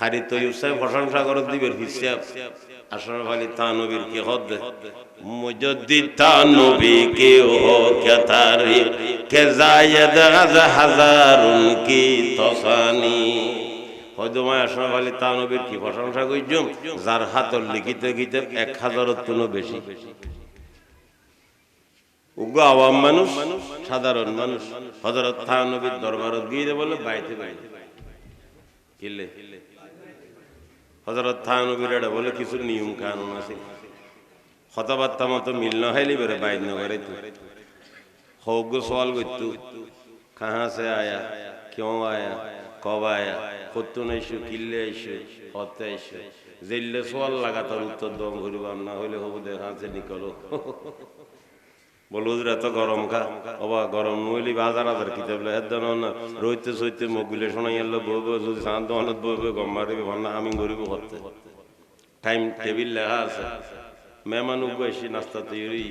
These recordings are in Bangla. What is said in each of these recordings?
খারি তৈব সাহেব প্রশংসা করে দিবের হিসাব আশরাফ আলী থানবীর কি হদ মুজদ্দিদ থানবী কে হো क्या तारीफ के जायद गज हजारुन की तसानी হয়তো মই আশরাফ আলী থানবীর কি প্রশংসা কইছুম যার হাতর লিখিত কিতাব 1000 তুনো বেশি উগ্র আওয়াম মানুষ সাধারণ মানুষ হযরত থানবীর দরবারত গিয়ে বলে বাইতে বাইতে কিলে হযরত থানবীর এটা বলে কিছু নিয়ম কানুন আছে কথাবার্তা মতো মিল না হইলে বেরে বাইত না করে তো হোক সওয়াল করতু कहां से आया क्यों आया कब आया কত নাইছো কিলে আইছো কত আইছো জেলে সওয়াল লাগাতার উত্তর দম করিবাম না হইলে হবু দেখা আছে নিকলো বলো হুজুর এত গরম কা বাবা গরম নইলি বাজার হাজার কিতাব লে হেদন না রইতে সইতে মগুলে শোনাই আল্লাহ বব যদি শান্ত হনত বব গম মারিবে ভান্না আমি গরিব করতে টাইম টেবিল লেখা আছে মেহমান উগেছি নাস্তা তৈরি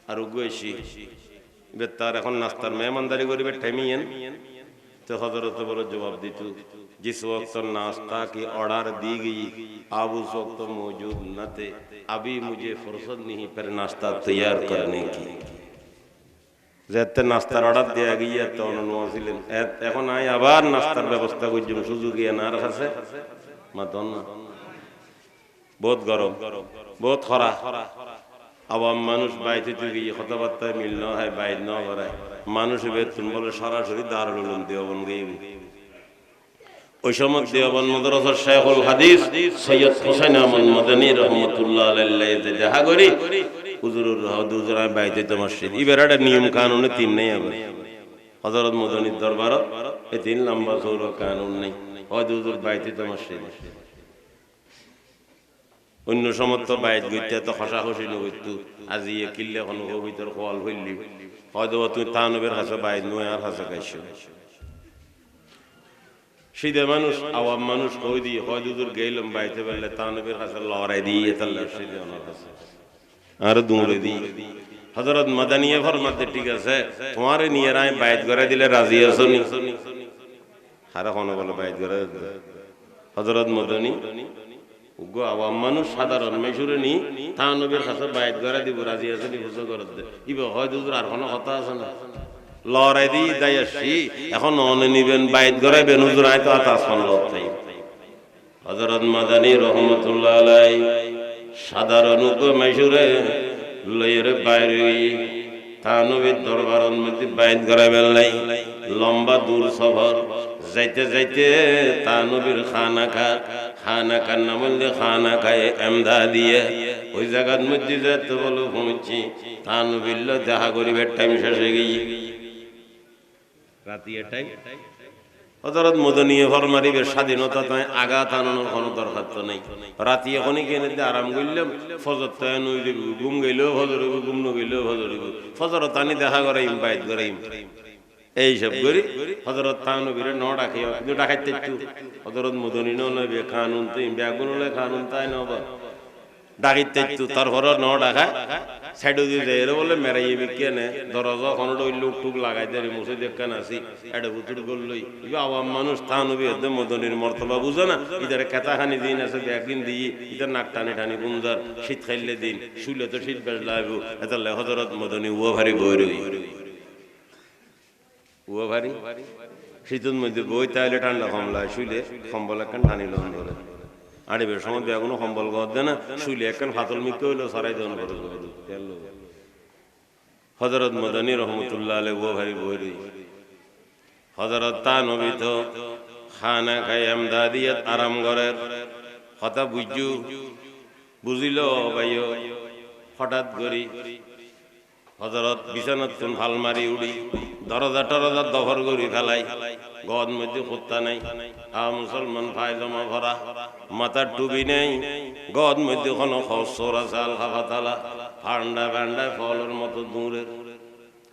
আর উগেছি বেতার এখন নাস্তার মেহমানদারি করিবে টাইমিয়েন तो हजरत बोलो जवाब दी तू जिस वक्त नाश्ता की ऑर्डर दी गई आप उस वक्त मौजूद न थे अभी मुझे फुर्सत नहीं फिर नाश्ता तैयार करने की যেতে নাস্তার অর্ডার দেয়া গিয়ে তো অনুনছিলেন এখন আই আবার নাস্তার ব্যবস্থা করছিম সুযোগ এনার কাছে মাতন না বহুত গরম বহুত খরা আওয়াম মানুষ বাইতে থেকে কথাবার্তায় মিল না হয় বাইর না করে মানুষ বেতন বলে সরাসরি দারুল উলুম দেওবন্দ গইব ওই সময় দেওবন্দ মাদ্রাসার শাইখুল হাদিস সৈয়দ হোসেন আহমদ মাদানী রাহমাতুল্লাহ আলাইহি দেখা করি হুজুরুর হুজুর বাইতে তো মসজিদ ইবেরাটা নিয়ম কানুনে তিন নেই আবার হযরত মাদানীর দরবারত এই তিন লম্বা চৌড়া কানুন নেই হুজুর বাইতে তো মসজিদ অন্য সমস্ত বাইত গইতে তো খসাখসি নইতু আজি কিল্লে কোন ভিতর খোয়াল হইলি হয়তো তুই থানবের কাছে বাইত নয় আর কাছে গাইছো সিধে মানুষ আওয়াম মানুষ কই দি হয়তো দূর গেলাম বাইতে বললে থানবের কাছে লড়াই দিয়ে তাল্লা সিধে ওনার কাছে আর দৌড়ে দি হযরত মাদানিয়ে ফরমাতে ঠিক আছে তোমারে নিয়ে রায় বাইত করে দিলে রাজি আছো নি হারা কোন বলে বাইত করে হযরত মাদানী উগো আওয়াম মানুষ সাধারণ মেশুরে নি থানবীর কাছে বাইত করে দিব রাজি আছে নি বুঝো করে দে ইবে হয় হুজুর আর কোনো কথা আছে না লড়াই দি দাইছি এখন অনে নিবেন বাইত করাইবেন হুজুর আই তো আতা আসমান লড়াই হযরত মাদানী রাহমাতুল্লাহ আলাইহি সাধারণ উগো মেশুরে লইরে বাইরে থানবীর দরবারন মধ্যে বাইত করাইবেন লাই লম্বা দূর সফর যাইতে যাইতে থানবীর খানা কার নাম হলে খানা খায় এমদাদিয়ে ওই জায়গার মধ্যে যেতে বলো পৌঁছি থানবীর দেখা করিবার টাইম শেষ হয়ে গিয়ে রাতে টাইম হযরত মাদানী ফরমারিবের স্বাধীনতা তাই আগা টানানোর কোনো দরকার তো নেই রাতে এখনই কেনে আরাম করলাম ফজর তাই নই দিব ঘুম গেলেও ফজর হইব ঘুম ন গেলেও ফজর হইব ফজর তানি দেখা করাইম বাইত করাইম এই সব করি হযরত থানবীর ন ডাকে কিন্তু ডাকাইতে একটু হযরত মাদানী নবে কানুন তো বেগুন হলে কানুন তাই নবা ডাকাইতে একটু তারপর ন ডাকা সাইড দিয়ে যায় এর বলে মেরাই কেনে দরজা কোনটা ওই লোক টুক লাগাই দেয় মুছে দেখেন আসি এটা বুতুর করলই আওয়াম মানুষ থানবী একদম মাদানীর মর্তবা বুঝে না ইধারে কেতাখানি দিন আছে একদিন দিয়ে ইধার নাক টানি টানি বুনজার শীত খাইলে দিন শুইলে তো শীত বেশ লাগবো এটা হযরত মাদানী ও ভারী বই ও ভারী শীতের মধ্যে বই তাইলে ঠান্ডা কমলায় শুইলে কম্বল একখান টানি লোন ধরে আড়িবের সময় বেগুনো কম্বল গদ দেয় না শুইলে একখান ফাতল মিক্কে হইলো সারাই দেন করে হযরত মাদানী রাহমাতুল্লাহ আলাইহি ও ভারী বই হযরত থানবী তো খানা খায় এমদাদিয়াত আরাম ঘরের কথা বুঝিল ভাইও হঠাৎ করি হযরত বিছানাত তুন ভাল মারি উড়ি দরজা টরজা দফর করি ফেলাই গদ মধ্যে কুত্তা নাই মুসলমান ফায়জামা ভরা মাথার টুপি নেই গদ মধ্যে কোনো খসরা চাল খাফাতালা ঠান্ডা বান্ডায় ফলের মতো দূরের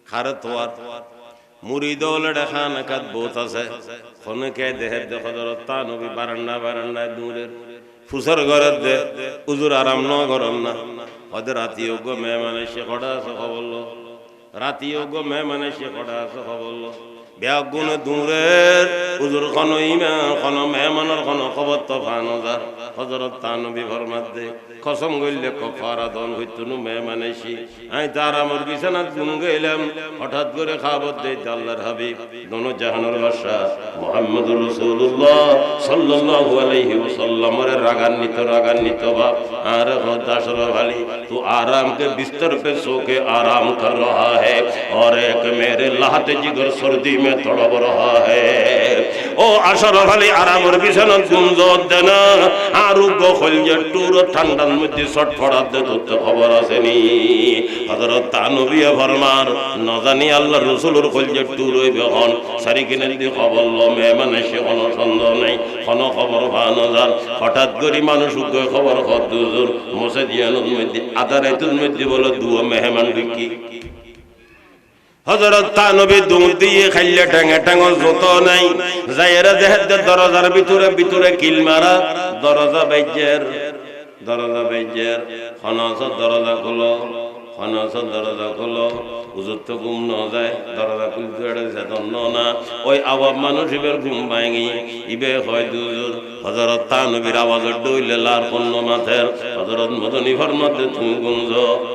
খারে তোয়ার মুড়ি দৌলে দেখা নাকাত বোত আছে খনকে দেহের দেখো হযরত থানবী বারান্দায় দূরের ফুসর ঘরের দে হুজুর আরাম ন গরম না ওদের রাতিযোগ্য মেহমান এসে কটা আছে খবর রাতিযোগ্য মেহমান এসে কটা আছে খবর ব্যাগুণ দূরের হুজুর কোন ইমান কোন মেহমানের কোন খবর তো ফানজার হযরত তানবী ফরমাতে কসম কইলে কফারা দন হইতুনু মেহমান আইছি আই তার আমার বিছানাত গুন গেলাম হঠাৎ করে খবর দেই আল্লাহর হাবিব দোনো জাহানের বাদশা মুহাম্মদুর রাসূলুল্লাহ সাল্লাল্লাহু আলাইহি ওয়াসাল্লামের রাগান্বিত বাপ আর দাসর वाली तू आराम के बिस्तर पे सो के आराम कर रहा है और एक मेरे लाहत जिगर सर्दी में तड़प रहा है ओ आशर वाली आराम और बिछाना गुंजत देना आरोग्य खलजे टूर ঠান্ডার মধ্যে ছটফটাত দে তো খবর আসেনি হযরত তানবিয়া ফরমান না জানি আল্লাহর রাসূলের খলজে টুর হইবে হন সারি কিনে দি খবর ল মেহমান এসে কোনো সন্দেহ নাই কোনো খবর ভানজার হঠাৎ করে মানুষ উগ্র খবর হুজুর মসজিদের মধ্যে আদারাতুল মধ্যে বলে দুয়া মেহমান কি হযরত তানবী দুধ দিয়ে খাইলে ঠ্যাঙে ঠ্যাঙ যত নাই যায়রা দেহের দরজার ভিতরে কিল মারা দরজা বাইজের খনাস দরজা খোলো হুজুর তো ঘুম ন যায় দরজা খুলতে যেতন না ওই আওয়াম মানুষ ইবের ঘুম ভাঙি ইবে হয় দুজুর হযরত তানবীর আওয়াজ ডইলে লার কন্ন মাথের হযরত মদনী ফরমাতে তুমি গুঞ্জ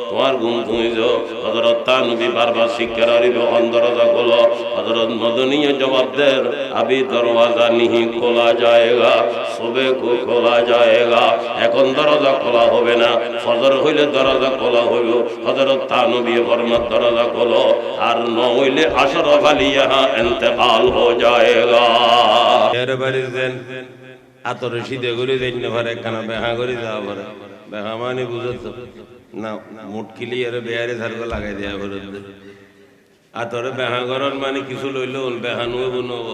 তোমার ঘুম তুমি যো হযরত তানবী বারবার শিক্ষার আরিবে দরজা খোলো হযরত মদনী জবাব দেন আবি দরওয়াজা नहीं खोला जाएगा सुबह को खोला जाएगा এখন দরজা খোলা হবে না ফজর হইলে দরজা খোলা হইব হযরত তানবী ফরমাত দরজা খোলো আর ন হইলে আশরাফ আলী ইহা ইন্তেকাল हो जाएगा এর বাড়ি দেন আতর সিধে করে দেন না পারে কানা বেহা করে যাওয়া পারে বেহা মানে বুঝত না মুটকিলি এর বেয়ারে ধারগো লাগাই দেয়া বলদ আতরে বেহা গরন মানে কিছু লইলো বেহা নব নব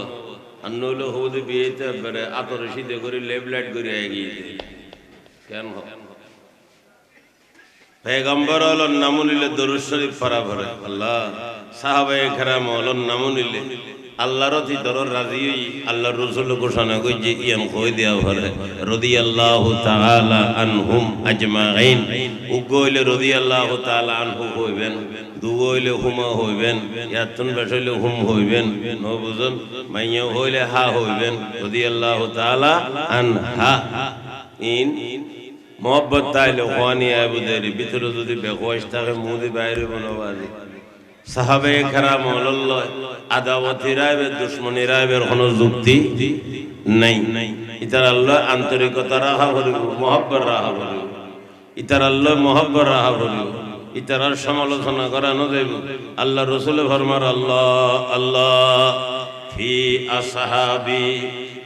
আর নইলো হউদে বিয়েতে বেরে আতর সিধে করে লেবলাইট করে আগিয়ে কেন पैगंबर और नामुनिले दरूद शरीफ पढ़ा भरे अल्लाह साहबे करम और नामुनिले अल्लाह रती दरर राजी हुई अल्लाह रसूल को शाना कोई जे यम खोई दिया भरे रदियल्लाहु ताला अन्हुम अजमाइन उगोइले रदियल्लाहु ताला अन्हु होइबेन दुगोइले हुमा होइबेन या तुन बसले हुम होइबेन नो बुझन माइया होइले हा होइबेन रदियल्लाहु ताला अनहा इन मोहब्बत ताइले ख्वानी आबुदेरी बितरो যদি বেখোশ থাকে মুদি বাইরে বলবাজি সাহাবে کرام আল্লাহ আদাওয়াতি রাবে দুশমনি রাবের কোনো যুক্তি নাই ইতার আল্লাহ আন্তরিকতা রাখা করিব মোহব্বত রাখা করিব ইতার আল্লাহ মোহব্বত রাখা করিব ইতার সমালোচনা করানো যাইব আল্লাহ রাসূল ফরমার আল্লাহ আল্লাহ ফি আসহাবি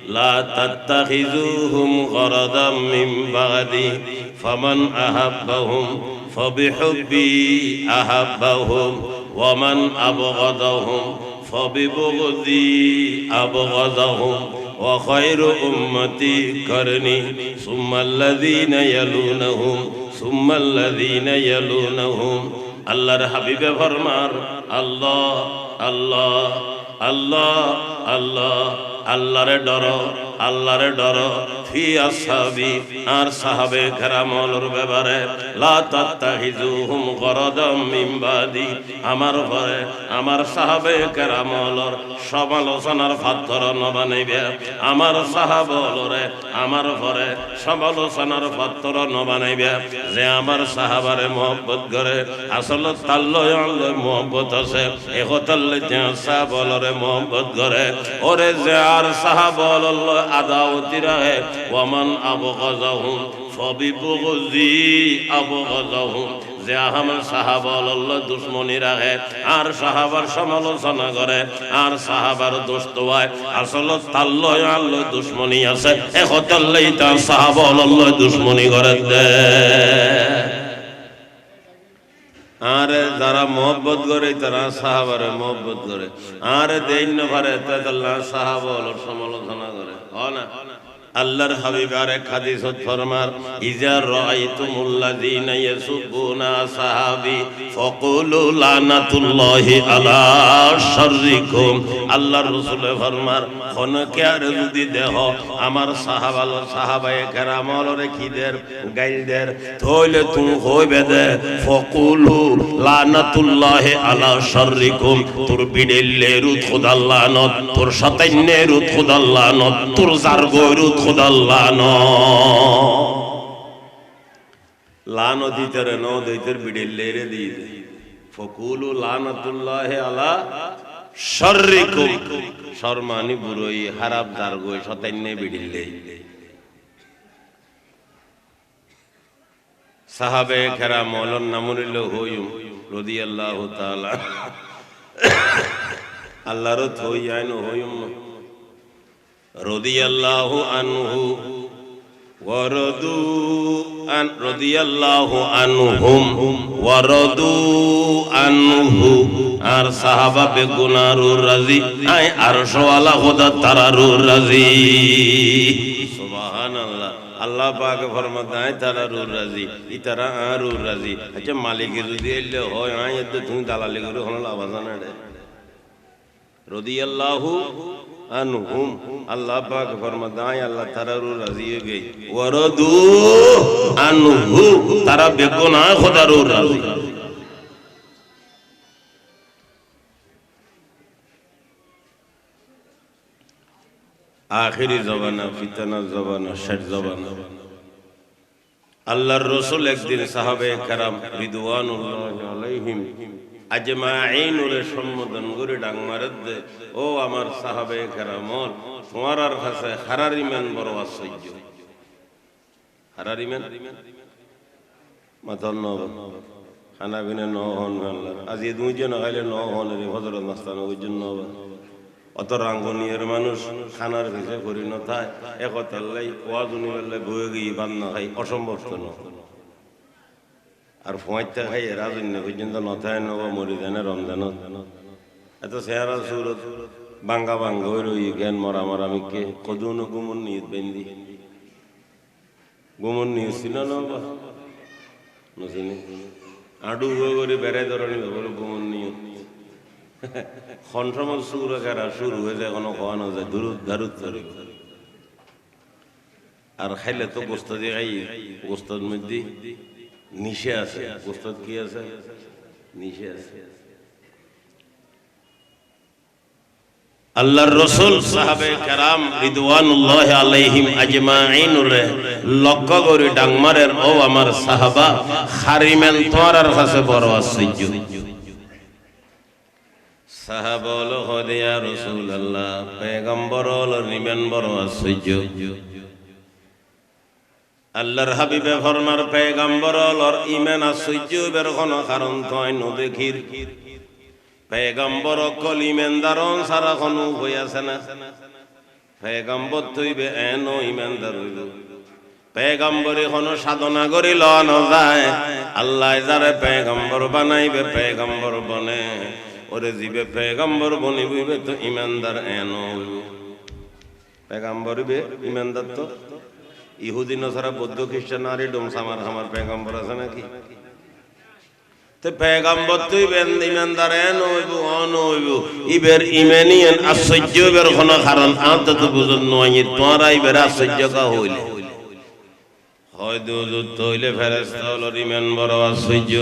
لا تتخذوهم غرضا من بعدي فمن أحبهم فبحبي أحبهم ومن أبغضهم فببغضي أبغضهم وخير أمتي قرني ثم الذين يلونهم ثم الذين يلونهم الله حبيب فرمان الله الله الله الله আল্লাহরে ডরো ফি আসহাবি আর সাহাবে কেরামর ব্যাপারে লা তাত্তাহিজুহুম গরাদাম মিন বাদি আমার পরে আমার সাহাবে কেরামর সমালোচনার পাত্র ন বানাইবে আমার সাহাবলরে আমার পরে সমালোচনার পাত্র ন বানাইবে যে আমার সাহাবারে মহব্বত করে আসলে তাল্লয় আল্লাহ মহব্বত আছে একতাল্লে যে সাহাবলরে মহব্বত করে ওরে যে আর সাহাবলল্লাহ আদাওতি রাহে ওয়ামান আবগাযাহুম ফাবিবগযি আবগাযাহুম যে আমার সাহাবলল্লাহ দুশমনি রাখে আর সাহাবার সমালোচনা করে আর সাহাবার দোস্ত হয় আসলে তাল্লয় আল্লাহ দুশমনি আছে একতাল্লেই তার সাহাবলল্লাহ দুশমনি করে দে আর যারা মোহব্বত করে তারা সাহাবার মোহব্বত করে আর দেন না পারে তাআল্লাহ সাহাবার সমালোচনা করে না আল্লাহর হাবিব আর এক হাদিসত ফরমান ইজা রাআইতুমুল্লাযীনা ইয়াসুবুনা সাহাবী ফাকুলু লানাতুল্লাহি আলা শাররিকুম আল্লাহর রাসূল ফরমার খনকে আর যদি দেহ আমার সাহাবায়ে কেরামলরে কি দের গাইল দের তাহলে তুমি হইবে দে ফাকুলু লানাতুল্লাহি আলা শাররিকুম তোর বিড়িলে রুত খুদাল্লাহ নত তোর শতাইনে রুত খুদাল্লাহ নত তোর জারগো রুত খুদাল্লাহ ন লানো দিতরে ন দিতর বিড়িলে রে দি ফাকুলু লানাতুল্লাহি আলা শাররিকুম শর্মানি বুড়ই হারাব জারগো শতাইনে বিড়িলে সাহাবে কেরাম মৌলান নামুনিল হইম রাদিয়াল্লাহু তাআলা আল্লাহর থইয়ানো হইম রাদিয়াল্লাহু আনহু ওয়া রাদু আন রাদিয়াল্লাহু আনহুম ওয়া রাদু আনহু আর সাহাবা বেগুনারুর রাজি আই আরশওয়ালা খোদা তারারুর রাজি সুবহানাল্লাহ আল্লাহ পাক ফরমায় তারা রুর রাজি ইতারা আরুর রাজি আচ্ছা মালিকের যদি এলে হয় আয় এত তুমি দালালি করে হলো লাভ জানা রে রাদিয়াল্লাহু আনহুম আল্লাহ পাক ফরমায় আল্লাহ তারা রুর রাজি হয়ে গই ওয়ারাদু আনহু তারা বেগুনাহ খোদার রুর রাজি आखिरी जमाना फितना जमाना শেষ जमाना আল্লাহর রাসূল একদিন সাহাবে কেরাম রিদওয়ানুল্লাহি আলাইহিম আজমাইনুর সম্বোধন করে ডাং মারদ দে ও আমার সাহাবে কেরাম তোমার কাছে হারারিমান বড় আশ্চর্য হারারিমান মাতন খানা বিনা ন হন আল্লাহ আজ এই দুইজন হইলে ন হন রে হযরত নাস্তানো ওই জন্য অত রাঙ্গনিয়ার মানুষ খানার ভিজে করি নথায় একতাল্লাই ওয়াজুনি বললে বয়ে গিয়ে বান্না খাই অসম্ভব তো আর ফোঁয়াইতে খাই রাজন্য পর্যন্ত নথায় নবা মরি জানে রমজান এত চেহারা সুরত বাঙ্গা বাঙ্গা ওই রই জ্ঞান মরা মারা আমি কে কদুন গুমন নিয়ে বেন্দি গুমন নিয়ে ছিল না নচিনি আডু করে বেড়াই ধরনি বলে গুমন নিয়ে খনসমল সুর কারা শুরু হয়ে যায় কোনো খাওয়ানো যায় দুরুদ দারুদ ধরে আর খাইলে তো গোস্ত দিয়ে খাই গোস্তর মধ্যে নিশে আছে গোস্তর কি আছে নিশে আছে আল্লাহর রাসূল সাহাবে কেরাম রিদওয়ানুল্লাহি আলাইহিম আজমাইন রে লক্ষ্য করে ডাং মারের ও আমার সাহাবা হারিমেন তোমার কাছে বড় আশ্চর্য সাহাবা বলো ইয়া রাসূলুল্লাহ পয়গম্বর হলো নিবেন বড় আশ্চর্য আল্লাহর হাবিবে ফরমার পয়গম্বর হলো ঈমান আশ্চর্য বের কোন কারণ তয় ন দেখির পয়গম্বর কল ঈমানদারন সারা কোন হই আছে না পয়গম্বর তইবে এন ঈমানদার হইব পয়গম্বরে কোন সাধনা করিল না যায় আল্লাহ যারে পয়গম্বর বানাইবে পয়গম্বর বনে ওরে জিবে পয়গম্বর বনিবে তো ইমানদার এন পয়গম্বর বে ইমানদার তো ইহুদি নসারা বৌদ্ধ খ্রিস্টান আরে ডোমসামার আমার পয়গম্বর আছে নাকি তে পয়গম্বর তুই বেন ইমানদার এন হইব অন হইব ইবের ইমানিয়ান আশ্চর্য বের কোন কারণ আত তো বুঝন নয় তোরা ইবের আশ্চর্য কা হইলে হয়তো হইলে ফেরেশতা হলো ইমান বড় আশ্চর্য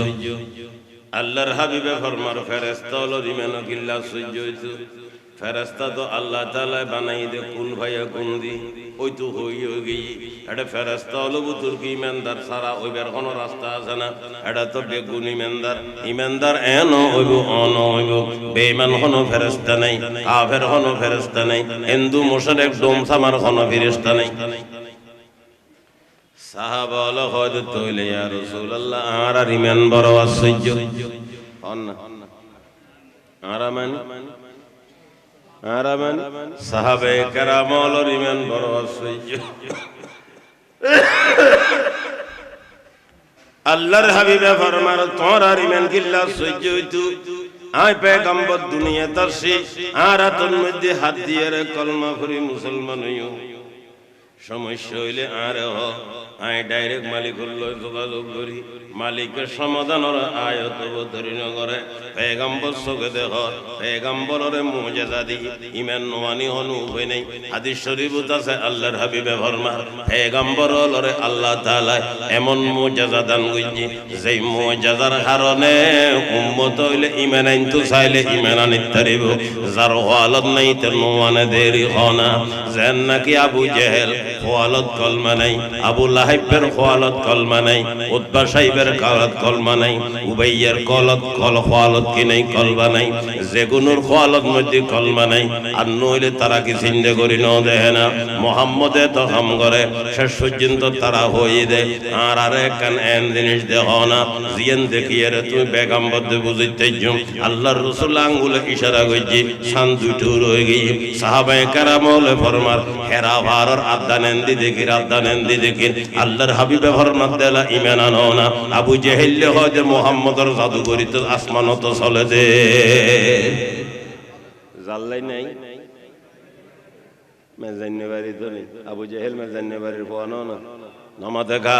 আল্লাহর হাবিবে ফরমার ফেরেশতা হলো ইমান কিল্লা আশ্চর্য হইতো ফেরেশতা তো আল্লাহ তাআলা বানাই দে কোন ভাইয়া কোন দি ওই তো হইও গই এটা ফেরেশতা হলো বুতুর কি ইমানদার সারা ওইবার কোন রাস্তা আছে না এটা তো বেগুন ইমানদার এন হইব অন হইব বেঈমান কোন ফেরেশতা নাই কাফের কোন ফেরেশতা নাই হিন্দু মুশরিক ডোমসামার কোন ফেরেশতা নাই সাহাবা হলো হযরত হইলে ইয়া রাসূলুল্লাহ আর ইমান বড় আশ্চর্য হন না আরামান সাহাবে কেরাম হলো ইমান বড় আশ্চর্য আল্লাহর হাবিবে ফরমার তোরা ইমান কিল্লা আশ্চর্য হইতো আই পয়গম্বর দুনিয়া তারসি আর তোর মধ্যে হাত দিয়ে রে কলমা পড়ি মুসলমান হইও সমস্যা হইলে আরে আয় ডাইরেক্ট মালিকুল যোগাযোগ করি, মালিকের সমাধান ওরা আয়ত ধরি নগরে পেগাম্বর চোখে দেখ পেগাম্বরের মুজেজা দি ইমান নোয়ানি হনু উপায় নেই। হাদিস শরীফত আছে আল্লাহর হাবিবে ফরমান পেগাম্বর লরে আল্লাহ তাআলা এমন মুজেজা দান কইছি যেই মুজেজার কারণে উম্মত হইলে ইমান আনতে চাইলে ইমান আনিতে পারিব, যার হালত নাই তার নোয়ানে দেরি হনা। যেন নাকি আবু জেহেল খোয়ালত কলমা নাই, আবু লাহাবের খোয়ালত কলমা নাই, উতবা সাহেবের কালত কলমা নাই, উবাইয়ের খোয়ালত কি নাই কলমা নাই, যেগুনোর খোয়ালত মধ্যে কলমা নাই। আর নইলে তারা কি চিন্তা করি ন দেখে না মোহাম্মদে তো হাম করে শেষ পর্যন্ত তারা হয়ে দেয়। আর আরে কান এন জিনিস দেখ না জিয়ান দেখিয়ে রে তুমি বেগাম্বদে বুঝিতে আল্লাহর রাসূল আঙ্গুলে ইশারা করছি শান দুটো রয়ে গিয়ে সাহাবায়ে কেরামলে ফরমার হেরা ভারর আদানেন্দি দেখির আদানেন্দি দেখির আল্লাহর হাবিবে ফরমাত দেলা ইমান আনো না। আবু জেহেল হয় যে মুহাম্মদর জাদুগরি তো আসমানত চলে দে জাল্লাই নাই মেজান্নেবাড়ি তো নেই। আবু জেহেল মেজান্নেবাড়ির ফোয়ানো না নামা দেখা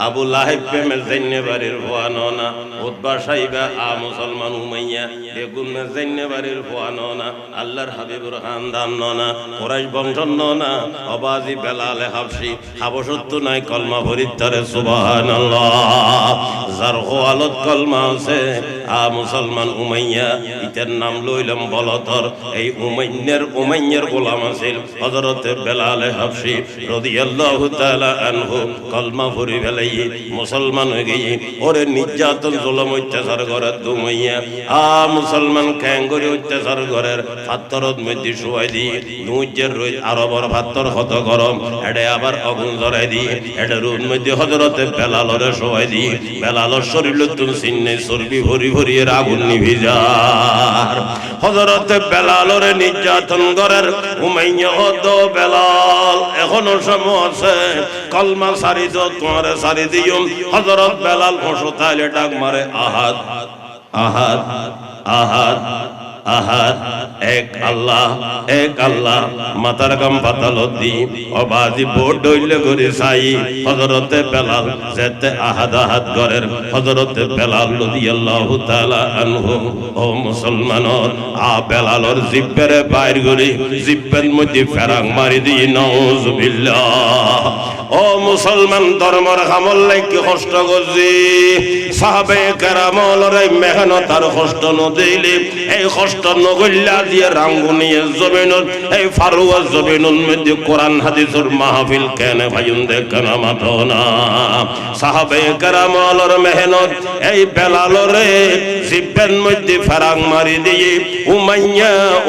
আবু লাহেব মেজান্নেবাড়ির ফোয়ানো না, উতবা সাইবা আ মুসলমান উমাইয়া বেগুন মেজান্নেবাড়ির ফোয়ানো না, আল্লাহর হাবিবুর খানদান না, কুরাইশ বংশ না, অবাজি বেলাল হাবশি হাবশত্ব নাই কলমা ফরিদ্দারে সুবহানাল্লাহ। যার খোয়ালত কলমা আছে আ মুসলমান উমাইয়া ইতার নাম লইলাম বলতর। এই উমাইয়ার গোলাম আছিল হযরতে বেলাল হাবশি রাদিয়াল্লাহু তাআলা আনহু। কলমা পড়ি ফেলাই মুসলমান হয়ে গিয়ে ওরে নির্যাতন জুলুম অত্যাচার করে দুমাইয়া আ মুসলমান খ্যাং করে অত্যাচার করার পাত্তরত মধ্যে শুয়াই দিয়ে দুজের রোজ আরবর পাত্তর কত গরম এডে আবার আগুন জ্বলাই দিয়ে এডে রোদ মধ্যে হযরতে বেলালরে শুয়াই দিয়ে বেলালর শরীর তুন সিন্নে চর্বি ভরি ভরি এর আগুন নিভি যার হযরতে বেলালরে নির্যাতন করার উমাইয়া হদ বেলাল এখনো সময় আছে কলমা সারি তো তোমার সারি দিও। হযরত বেলাল হসতাইলে ডাক মারে আহাদ আহাদ আহাদ আহাদ এক আল্লাহ এক আল্লাহ। মাথার গাম পাতাল দি অবাজি বোর্ড হইলে করে সাই হযরতে বেলাল যেতে আহাদ আহাদ করেন হযরতে বেলাল রাদিয়াল্লাহু তাআলা আনহু। ও মুসলমানর আ বেলালর জিব্বেরে বাইর করে জিব্বের মধ্যে ফেরাং মারি দি নাউজুবিল্লাহ। ও মুসলমান ধর্মর আমল লাগি কষ্ট করছি সাহাবে কেরামলের মেহনত আর কষ্ট নদিলে এই কষ্ট নগল্লা দিয়ে রাঙ্গুনিয়ে জমিনুল এই ফারুয়া জমিনুল মধ্যে কোরআন হাদিসের মাহফিল কেন ভাইন দেখেন মাথো না। সাহাবে কেরামলের মেহনত এই বেলালরে জিব্বের মধ্যে ফেরাং মারি দিয়ে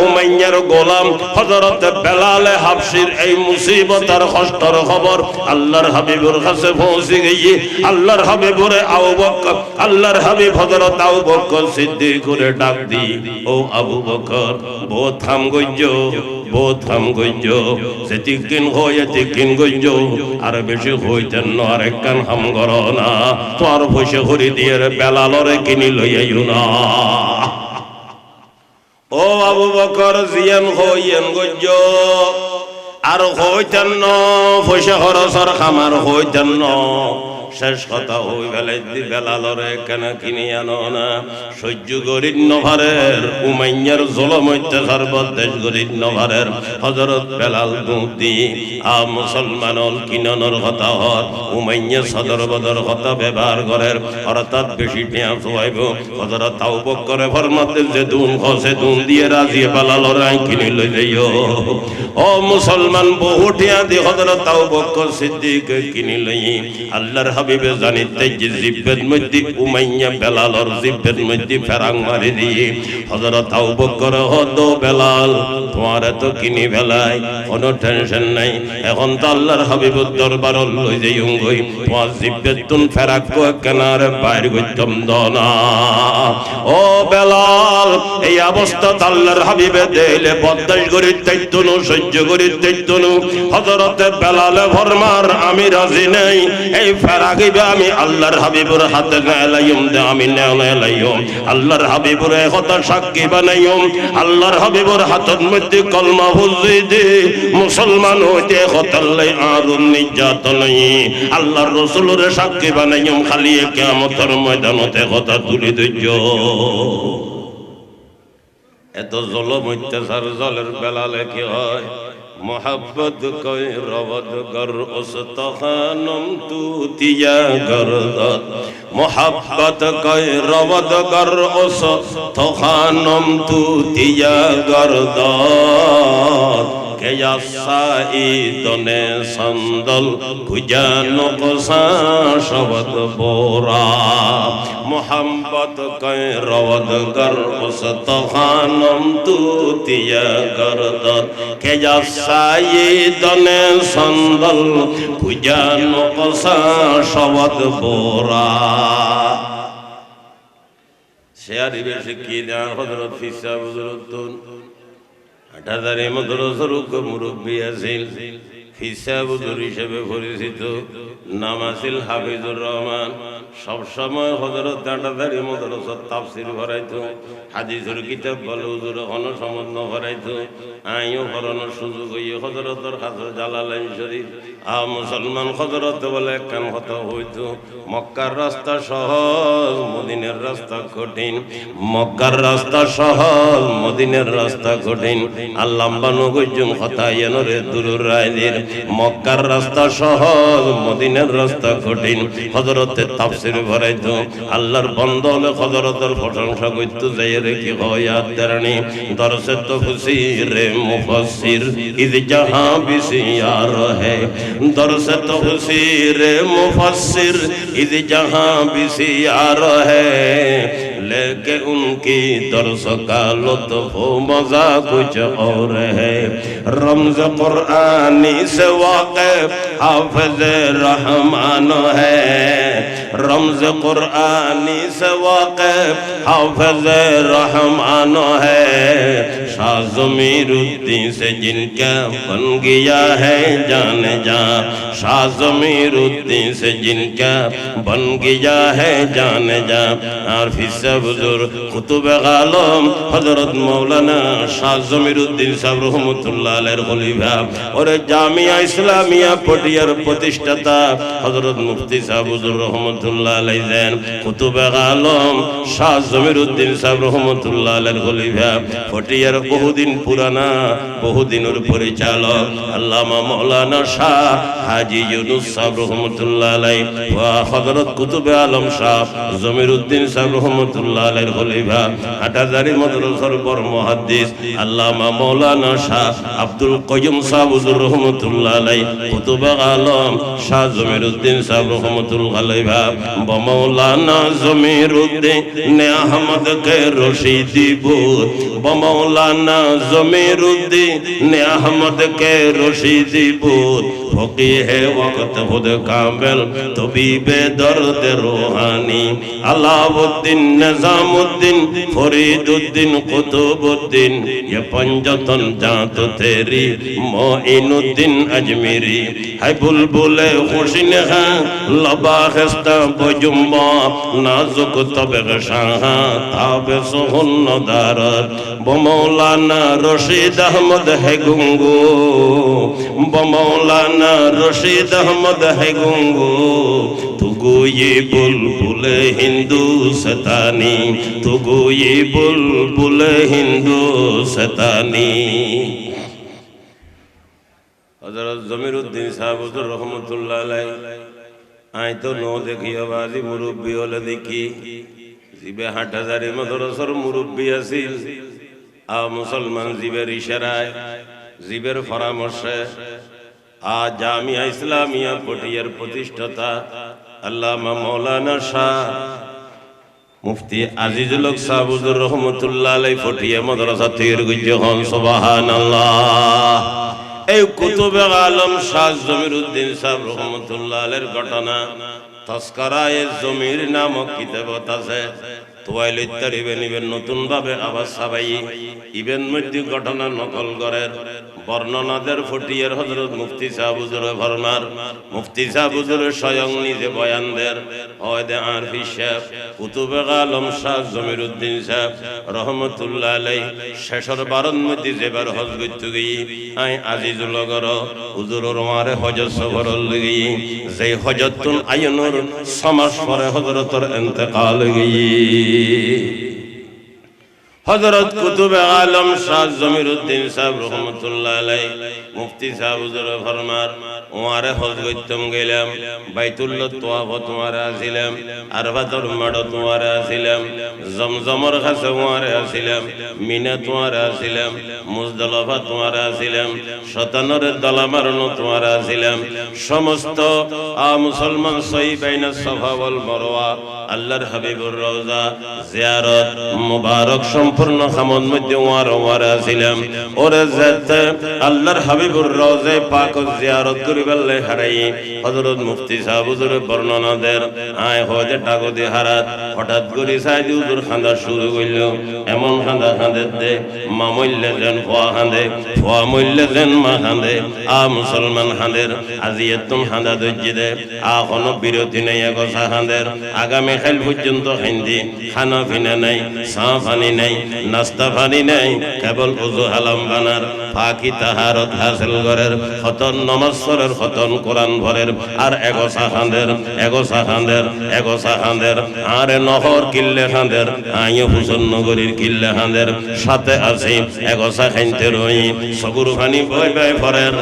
উমাইয়ার গোলাম হযরত বেলাল হাবশির এই মুসিবতার কষ্টর খবর আল্লাহর হাবিবের কাছে পৌঁছে গিয়ে আল্লাহর হাবিবের আবু বকর আল্লাহর হাবিব হযরত আবু বকর সিদ্দিক করে ডাক দি ও আবু বকর বহুত থাম গইজো সেতিকিন হয়ে তিকিন গইজো আর বেশি হইতেন না আর একখান হাম করো না তোর পয়সা হরি দিয়ে বেলালরে কিনি লইয়াইও না। ও আবু বকর জিয়ান হইয়েন গইজো আর হইতেন না পয়সা খরচর খামার হইতেন না। শেষ কথা হই বেলাই দি বেলালরে কেন কিনি আনো না সহ্য করি নভারের উমাইয়ার জলম অত্যাচার বদেশ করি নভারের হযরত বেলাল দুদি আ মুসলমানল কিননের কথা হর উমাইয়া সদর বদর কথা ব্যবহার করের অর্থাৎ বেশি টিয়া চুয়াইব হযরত আবু বকরে ফরমাতে যে দুন খসে দুন দিয়ে রাজি বেলালরে কিনি লই যাইও। ও মুসলমান বহু টিয়া দি হযরত আবু বকর সিদ্দিক কিনি লই আল্লাহর হাবিবে জানিতে যে জিব্বের মধ্যে উমাইয়া বেলালর জিব্বের মধ্যে ফেরাং মারি দিয়ে হযরত আবু বকর হদ বেলাল তোমার তো কিনি বেলাই কোনো টেনশন নাই এখন তো আল্লাহর হাবিবের দরবার লই যাইম গই তোমার জিব্বের তুন ফেরাক কো কেনারে বাইর গইতম দনা। ও বেলাল এই অবস্থা আল্লাহর হাবিবে দেইলে বদাস করি তাইতনু সহ্য করি তাইতনু হযরত বেলালে ফরমার আমি রাজি নাই এই ফেরাকিবে আমি আল্লাহর হাবিবের হাতে নেলাইম দে আমি নেলাইম আল্লাহর হাবিবের কথা সাক্ষী বানাইম আল্লাহর হাবিবের হাতের মধ্যে কলমা ফুজি দে মুসলমান হইতে হতাল্লাই আরুন নির্যাতনই আল্লাহর রাসূলের সাক্ষী বানাইম খালি কিয়ামতের ময়দানতে কথা তুলি দইজ এত জুলুম অত্যাচার জলের বেলালে কি হয় मोहब्बत कोई रवद गर उस तखानम तू तिया गर्दत मोहब्बत कोई रवद गर उस तखानम तू तिया गर्दत के यासाई तने संदल कुजानो कोसा शब्द बोरा मोहब्बत कोई रवद गर उस तखानम तू तिया गर्दत के यासाई तने संदल कुजानो कोसा शब्द बोरा शेरी बेशे की ना हजरत फिसा बुजुर्गतुन হাটাদারি মাদ্রাসার মুরব্বী আছেন ফিসা হুজুর হিসেবে পরিচিত নাম আছিল হাফিজুর রহমান সব সময় হযরত হাটাদারি মাদ্রাসার তাফসীর ভরাইতো হাদিসের কিতাব বলে হুজুর কোনো সমন্য ভরাইতো আইও ভরানোর সুযোগ হইয়ে হযরতের কাছে জালালাইন শরীফ মুসলমান হযরত বলে কান হতো হইতো মক্কার রাস্তা সহজ মদিনার রাস্তা কঠিন মক্কার রাস্তা সহজ মদিনার রাস্তা কঠিন আল্লাহ বানু গজুম খতায়ানরে দুরুর রাইদের মক্কার রাস্তা সহজ মদিনার রাস্তা কঠিন হযরতে তাফসীর ভরাইতো আল্লাহর বান্দা হলে হযরতের প্রশংসা করতে যাই রে কি হয়াত দারনি দরসে তাফসীর মুফাসসির ইদ জাহাঁ বিসিয়ার হে দরসে তাফসীর মুফাসসির इद जहां बिसियार है लेके उनकी दर्स का लुत्फ मजा कुछ और है रमज कुरानी से वाक़िफ़ हाफिज़ रहमान है रमज कुरानी से वाक़िफ़ हाफिज़ रहमान है शाह ज़मीरुद्दीन से जिनका बन गया है जान जा शाह ज़मीरुद्दीन से जिनका बन गया है जान जा और फिसा बुजुर्ग कुतुब आलम हजरत मौलाना शाह ज़मीरुद्दीन साहब रहमतुल्लाह अलैहि खलीफा और जामिया इस्लामिया पटियार प्रतिष्ठाता हजरत मुफ्ती साहब हुजूर रहमतुल्लाह अलैहि जैन कुतुब आलम शाह ज़मीरुद्दीन साहब रहमतुल्लाह अलैहि खलीफा पटियार बहुदिन पुराना बहुदिনের পরিচালক আল্লামা মৌলানা শাহ হাজী ইউনুস সাহেব রহমাতুল্লাহ আলাইহি ওয়া হযরত কুতুবে আলম শাহ জমিরউদ্দিন সাহেব রহমাতুল্লাহ আলাইহির খলিফা হাটাজারি মাদ্রাসার বড় মুহাদ্দিস আল্লামা মৌলানা শাহ আব্দুল কাইয়ুম সাহেব হুজুর রহমাতুল্লাহ আলাইহি কুতুবে আলম শাহ জমিরউদ্দিন সাহেব রহমাতুল্লাহ আলাইহি ওয়া মৌলানা জমিরউদ্দিন নে আহমদ কে রশিদি বুদ ওয়া মৌলানা জমিরউদ্দিন ने अहमद के रशीदी बुद फकीह वक्त खुद कामिल तबीबे दर्द रूहानी अलाउद्दीन निजामुद्दीन फरीदुद्दीन कुतुबुद्दीन ये पंजतन जात तेरी मोइनुद्दीन अजमेरी है बुलबुले खुशिन है लबा खस्ता बजुम्बा नाजुक तबे शाह ताबे सुहन दारत बमौलाना रशीद अहमद है गुंगू बमौलाना रशीद अहमद है गुंगू तुगो ये बुलबुल हिंदुस्तानी तुगो ये बुलबुल हिंदुस्तानी हज़रत ज़मीरुद्दीन साहब हुज़ूर रहमतुल्लाह अलैहि आय तो नो देखियो बाजी मुरब्बी ओले देखी जिबे हाटहाजारी मदरसार मुरब्बी आसिल आ मुसलमान जीवेर इशाराय जीवेर परामर्शे आ जामिया इस्लामिया पटियार प्रतिष्ठाता अल्लामा मौलाना शाह मुफ्ती আজিজুল হক সাহেব হুজুর রহমাতুল্লাহ আলাইহি পটিয়া মাদ্রাসা থেকে গুজে হন সুবহানাল্লাহ এই কুতুবে আলম শাহ জমিরউদ্দিন সাহেব রহমাতুল্লাহ আলাইহির ঘটনা তস্করায়ে জমির নামক কিতাবত আছে তোয়াইলিত তারিবে নিবেন নতুন ভাবে আবার সাবাই ইবেন মধ্যে ঘটনা নকল করেন বর্ণনাদের ফটিয়ার হযরত মুফতি সাহেব হুজুরে ফরমার মুফতি সাহেব হুজুরে স্বয়ং নিজে বয়ান দেন ওয়াদে আরফি সাহেব কুতুবে আলম শাহ জমিরউদ্দিন সাহেব রহমাতুল্লাহ আলাইহি শেষর বারণ মধ্যে যেবার হজ করতে গিয়ে আই আজিজুল গর হুজুরের ওয়ারে হজ সফরল গিয়ে যে হজতুন আয়নুর সমাজ পরে হযরতের ইন্তেকাল গিয়ে হযরত কুতুবে আলম শাহ জমিরউদ্দিন সাহেব রহমাতুল্লাহ আলাইহি মুফতি সাহেব হুজুরে ফরমার ওয়ারে হজ করতাম গেলাম বাইতুল্লাহ তোয়াফ তোমারে আসিলাম আরফাতুল মাড তোমারে আসিলাম জমজমর কাছে ওয়ারে আসিলাম মিনা তোমারে আসিলাম মুজদালিফা তোমারে আসিলাম শতানর দলামারন তোমারে আসিলাম সমস্ত মুসলমান সহি বাইনা সাফা ওয়াল মারওয়া আল্লাহর হাবিবুর রওজা জিয়ারত মুবারক সম্পূর্ণ খামন মধ্যে ওয়ারে আসিলাম ওরে যাতে আল্লাহর হাবিবুর রওজা পাক জিয়ারত করিবাল্লে হারাই হযরত মুফতি সাহেব হুজুর বর্ণনা দেন আয় হজে টাগদি হারাত হঠাৎ করে সাইদি হুজুর খান্দা শুরু কইল এমন খান্দা খান্দে দে মা মইল্লে দেন ফোয়া খান্দে ফোয়া মইল্লে দেন মা খান্দে মুসলমান খান্দের আজি এতম খান্দা দজ্জি দে কোনো বিরতি নেই এগোছা খান্দের আগামী কাল পর্যন্ত হিন্দি খানা পিনা নাই চা পানি নাই নাস্তা পানি নাই কেবল ওযু হালাম বানার পাকি তাহারত হাসিল করার খতন নামাজ পড়ার খতন কোরআন ভরের আর এগোছা খান্দের আর নহর কিল্লে খান্দের আইও হুসেন নগরীর কিল্লে খান্দের সাথে আছে এগোছা খাইতে রই সগুর পানি বই বই ভরের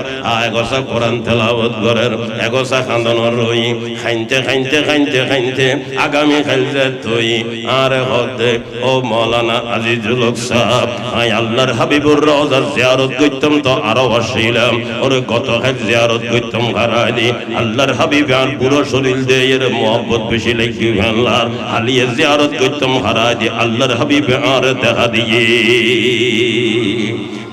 এগোছা কোরআন তেলাওয়াত করার এগোছা খান্দনর রই খাইতে আগামী খাইতে তুই আর হদে ও মাওলানা আজিজুল হক সাহেব আই আল্লাহর হাবিবুর রওজার জিয়ারত করতাম তো আরো আসিলাম ওরে কত হাজ জিয়ারত করতাম ঘরাইলি আল্লাহর হাবিব আর পুরো শরীর দিয়ে এর মোহব্বত বেশি লাগি আল্লাহ আলিয়ে জিয়ারত করতাম ঘরাইলি আল্লাহর হাবিব আর দেখা দিয়ে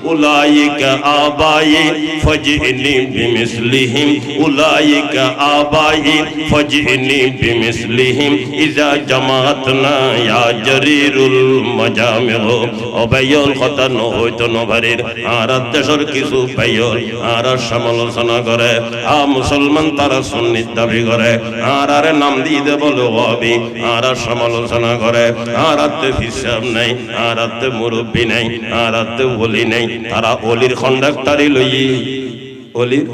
أولئك آبائي فجئني بمثلهم أولئك آبائي فجئني بمثلهم إذا جمعتنا يا جرير المجامع অবায়ল কথা নহইত নভারির আর দেশের কিছু পাইল আর সমালোচনা করে মুসলমান তারা সুন্নিত দাবি করে আর নাম দিয়ে বলে ওয়াবি আর সমালোচনা করে আর হিসাব নাই আর মুরব্বী নাই আর ওলি নাই তারা ওলির কন্ডাক্টারি লই ওলির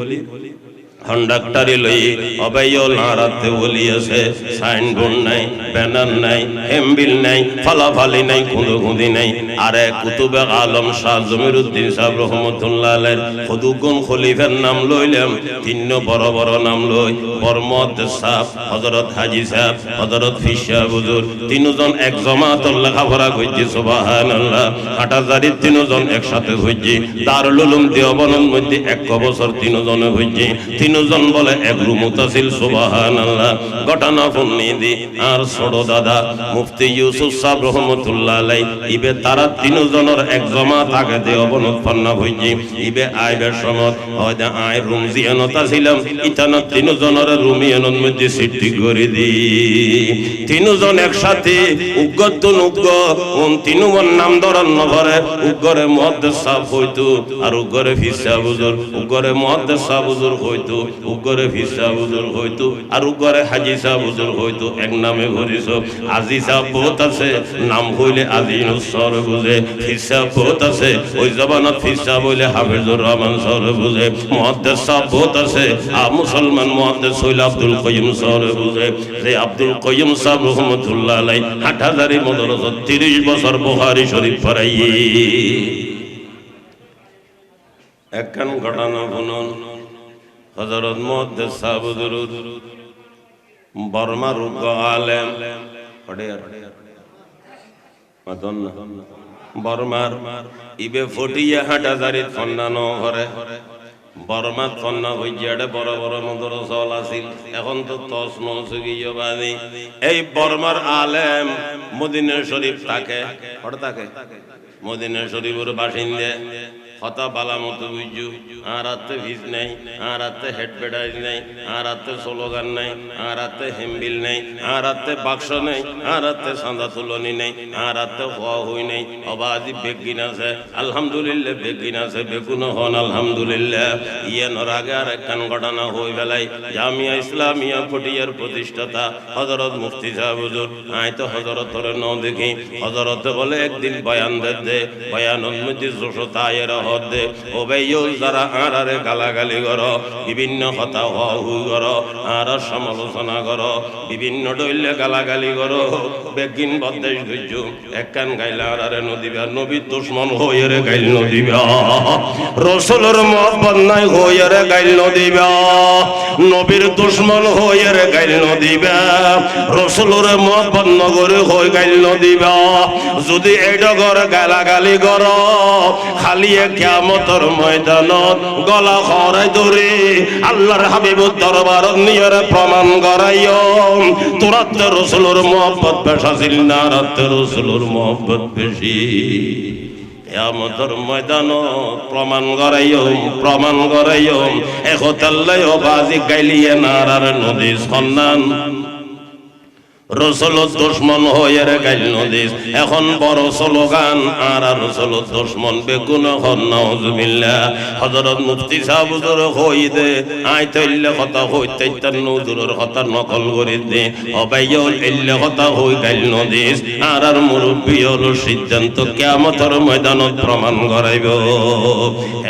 কন্ডাক্টারি লই অবায়ল আরাতে ওলি আছে সাইনবোর্ড নাই ব্যানার নাই হেমবিল নাই ফালাফালি নাই খুঁদুখুঁদি নাই আরে কুতুবে আলম শাহ জমিরউদ্দিন সাহেব রহমতুল্লাহ আলাইহির খুদুগুন খলিফার নাম লইলাম তিন বড় বড় নাম লই বরমত সাহেব হযরত হাজী সাহেব হযরত ফিসা হুজুর তিনজন এক জামাতর লেখাপড়া কইছি সুবহানাল্লাহ হাটাজারির তিনজন একসাথে হইছি দারুল উলুম দেওবন্দের মধ্যে এক বছর তিনজনে হইছি তিনজন বলে এক রুমুতাসিল সুবহানাল্লাহ ঘটনা ফুন্নিদি আর ছোট দাদা মুফতি ইউসুফ সাহেব রহমাতুল্লাহ আলাইহি ইবে তারা তিনজনের এক জামাত আগে দেওবন্দ ফন্না হইছি ইবে আইবের সমত হয়তো আই রুমজিয়ানতা ছিলাম ইতানা তিনজনের রুমিয়ানের মধ্যে সিটি করে দি তিনজন একসাথে উগ্গতুন উগ্গ তিনজন নাম ধরার নভরে উগ্গরে মুহাদ্দিস সাহেব হইতো আর উগ্গরে ফিসা হুজুর উগ্গরে মুহাদ্দিস সাহেব হুজুর হইতো উগ্গরে ফিসা হুজুর হইতো আর উগ্গরে হাজী সাহেব হুজুর হইতো এক নামে ঘুরিছ আজি সাহেব বহুত আছে নাম হইলে আজি নুসর বুঝে ফিসা বহুত আছে ওই জবানত ফিসা বলে হাফিজুর রহমান সর বুঝে মুহাদ্দিস সাহেব বহুত আছে মুসলমান মুহাদ্দিস হইলে আব্দুল কাইয়ুম সর বুঝে যে আব্দুল কাইয়ুম সাহেব রহমাতুল্লাহ আলাইহি হাটহাজারী মাদ্রাসা 30 বছর বুখারী শরীফ পড়াই একখান ঘটনা শুনুন হযরত মুহাদ্দিস সাহেব হুজুর বর্মার উগ্র আলেম বর্মার ইবে ফটিয়া হাটহাজারীর ফন্নানো ঘরে বর্মাত ফন্না হইয়াড়ে বড় বড় মাদ্রাসা আছিল এখন তো তস নস গিয়ে বানি এই বর্মার আলেম মদিনা শরীফ থাকে মদিনা শরীফের বাসিন্দা হতা বালামতো বুঝু আর হাতে ভিজ নাই আর হাতে হেডব্যাটাইজ নাই আর হাতে স্লোগান নাই আর হাতে হেমবিল নেই আর হাতে বাক্স নেই আর হাতে সাদা তুলনি নেই আর হাতে হওয়া হই নেই অবাজি বেগিন আছে আলহামদুলিল্লাহ বেগিন আছে বেগুন হন আলহামদুলিল্লাহ ইয়ানোর আগে আর একখান ঘটনা হই বেলায় জামিয়া ইসলামিয়া ফটিয়ার প্রতিষ্ঠাতা হযরত মুফতি সাহেব হুজুর আয় তো হযরতের ন দেখি হযরত বলে একদিন বয়ান দে বয়ানের মধ্যে জোশতায়ের হদ দে ও ভাইও যারা আরে গালাগালি করো বিভিন্ন কথা হুই করো আর সমালোচনা করো বিভিন্ন ডইলে গালাগালি করো বেগিন বদেশ ধৈর্য একখান গাইলা আরে নদীবা নবীর দুশমন হয়ে রে গাইল নদীবা রাসূলের মোহাব্বত নাই হয়ে রে গাইল নদীবা নবীর দুশমন হয়ে রে গাইল নদীবা রাসূলের মোহাব্বত নগরে হয়ে গাইল নদীবা যদি এইটা করে গালাগালি করো খালি কিয়ামতের ময়দানত গলা খরাই ধরে আল্লাহর হাবিবের দরবার নিয়রে প্রমাণ করাইও তোরা তো রাসূলের মোহাব্বত বেশি ছিল না রাতে রাসূলের মোহাব্বত বেশি কিয়ামতের ময়দানত প্রমাণ করাইও একতাল্লাই বাজি গাইলিয়ে নারার নদী সন্ধান রাসূলের দুশমন হয়ে রে গাইল নদী এখন বড় স্লোগান আর রাসূলের দুশমন বেগুন হন নাউজুবিল্লাহ হযরত মুফতি সাহেব হুজুর কই দে আই তইলে কথা হইতে তার হুজুরের কথা নকল করে দে ও ভাইও ইল্লে কথা হই গাইল নদী আর মুরব্বি হলো সিদ্ধান্ত কিয়ামতের ময়দানত প্রমাণ করাইব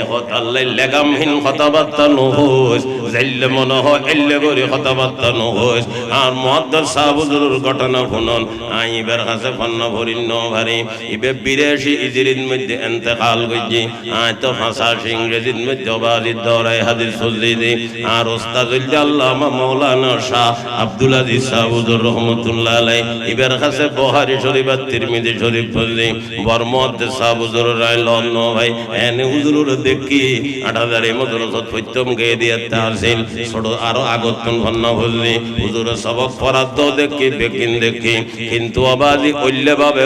এখন আল্লাহ লাগামহীন কথাবার্তা নহইস যাইলে মনে হয় ইল্লে করে কথাবার্তা নহইস আর মুহাদ্দিস সাহেব হুজুর ঘটনা শুনুন আইবার কাছে ফন্ন ভরিল ন ভারি ইবে 82 হিজরির মধ্যে ইন্তেকাল কইজি আয় তো 85 ইংরেজির মধ্যে বালিদ দরাই হাদিস সুজদি আর ওস্তাদুল আল্লামা মাওলানা শাহ আব্দুল আজিজ সাহেব হুজুর রাহমাতুল্লাহ আলাইহি ইবার কাছে বুখারী শরীফ আর তিরমিজি শরীফ পড়লি বরমুহাদ্দিস সাহেব হুজুর রাইলন ন ভাই এনে হুজুর দেখি 8000 মাদ্রাসাত প্রথম গিয়ে দিয়ে তাসিল ছোট আরো আগতন ফন্ন ভরলি হুজুর সবক পড়াত দেখি বেকিন দেখি কিন্তু আবাদি অল্যভাবে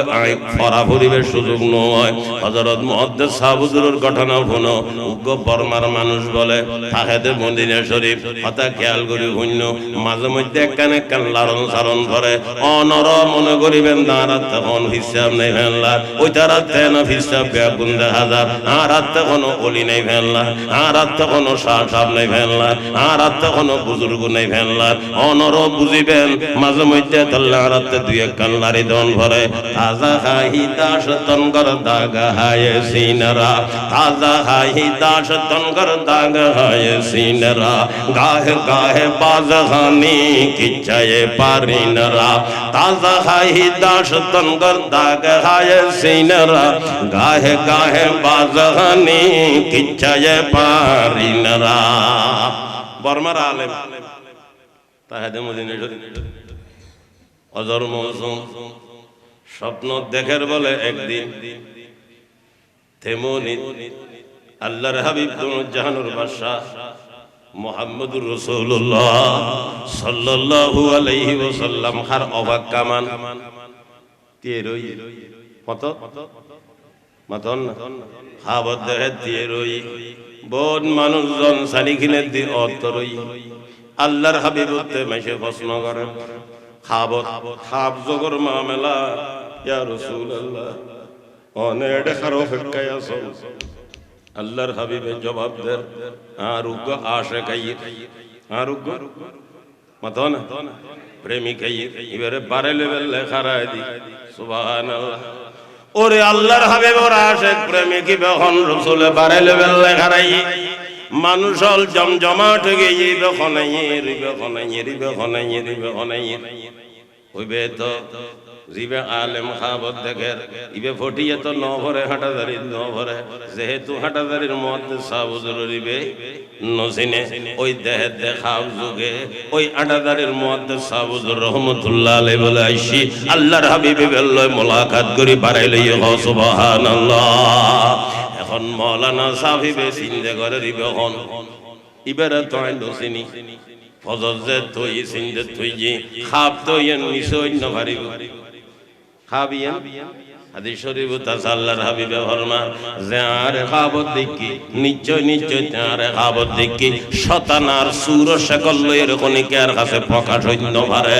ফরা পরিবেশ সুযোগ নয় হযরত মুহাদ্দিস সাহেব হুজুরের ঘটনা শুনো উগ্র বর্মার মানুষ বলে তাহেদে মদিনা শরীফ কথা খেয়াল করি হইল মাঝে মধ্যে একখানে একখান লারণ সারণ করে অনর মনে করিবেন দাঁড়াত তখন হিসাব নেই ফেললা ওই তারা তেন হিসাব বেগুন দেখা যার আর রাত কোনো অলি নেই ফেললা আর রাত কোনো সাহেব নেই ফেললা আর রাত কোনো বুজুর্গ নেই ফেললা অনর বুঝিবেন মাঝে মধ্যে আল্লাহ রাতে দুই এক কাল্লারি দন ভরে তাজা হাই দাস তনগর দাগ হায় সিনরা তাজা হাই দাস তনগর দাগ হায় সিনরা গাহে গাহে বাজহানি কিচ্ছায়ে পারিনরা তাজা হাই দাস তনগর দাগ হায় সিনরা গাহে গাহে বাজহানি কিচ্ছায়ে পারিনরা বর্মার আলেম তাহেদে মদিনা অজর মৌসুম স্বপ্ন দেখের বলে একদিন তেমনি আল্লাহর হাবিব জাহানুর বাদশাহ মুহাম্মদুর রাসূলুল্লাহ সাল্লাল্লাহু আলাইহি ওয়াসাল্লাম খার অবাক কামান তেরোই কত মাতন হাবত দেহে তেরোই বহুত মানুষজন সারিখিনে দি অতরই আল্লাহর হাবিবতে মেশে প্রশ্ন করে খাব জগর মামলা ইয়া রাসূলুল্লাহ অনেক খারো ফেকায় আছো আল্লাহর হাবিবে জবাব দেন আর উগ আশিকাই আর উগ মাতন প্রেমিকাই এবারে বারে লেভেল লেখারায় দি সুবহানাল্লাহ ওরে আল্লাহর হাবিব ওর আশিক প্রেমিক বেখন রাসূলে বারে লেভেল লেখারাই মানুষ হল জমজমাট গিয়ে হইবে তো জিবে আলেম খাবত দেখের ইবে ফটিয়ে তো ন ভরে হাঁটাদারির ন ভরে যেহেতু হাঁটাদারির মধ্যে সাবুজুর রিবে নসিনে ওই দেহে দেখাও যুগে ওই হাঁটাদারির মধ্যে সাবুজুর রহমতুল্লাহ আলাইহি বলে আইসি আল্লাহর হাবিবে বেল্লয় মোলাকাত করি বাড়াই লইয়ে হ সুবহানাল্লাহ এখন মৌলানা সাহিবে চিন্তা করে রিবে হন ইবারে তো নসিনি ফজর যে তুই চিন্তা তুই যে খাপ তো নিশ্চয় না পারিব খাবিয়েন হাদিস শরীফ তাছে আল্লাহর হাবিবে ফরমান যে আর খাবত দেখি নিশ্চয় নিশ্চয় আর খাবত দেখি শয়তান আর সূর সকল লয়ের কোনিকার কাছে প্রকাশ হইতে পারে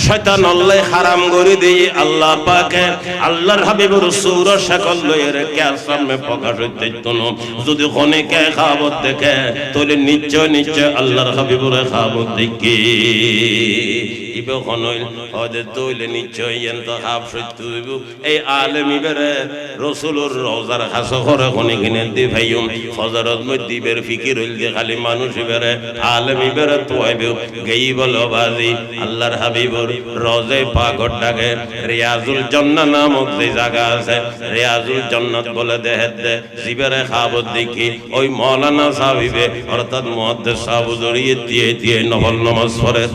শয়তান আল্লাহ হারাম করে দেই আল্লাহ পাকে আল্লাহর হাবিবের সূর সকল লয়ের কার সামনে প্রকাশ হইতে তনো যদি কোনিকা খাবত দেখে তাহলে নিশ্চয় নিশ্চয় আল্লাহর হাবিবের খাবত দেখি ইবে কোনইল হদে তইলে নিশ্চয় এন্ত হাফ সত্য হইব এই আলেম ইবেরে রাসূলুর রওজার কাছে করে কোনে কিনে দি ভাইম ফজরত মদিবের ফিকির হইল যে খালি মানুষ ইবেরে আলেম ইবেরে তোয়াইবে গই বলো বাজি আল্লাহর হাবিবর রওজে পাকর ডাকে রিয়াজুল জান্নাত নামক যে জায়গা আছে রিয়াজুল জান্নাত বলে দেহেতে জিবেরে খাবত দেখি ওই মাওলানা সাহেবে অর্থাৎ মুহাদ্দিস সাহেব জড়িয়ে দিয়ে নফল নামাজ পড়ে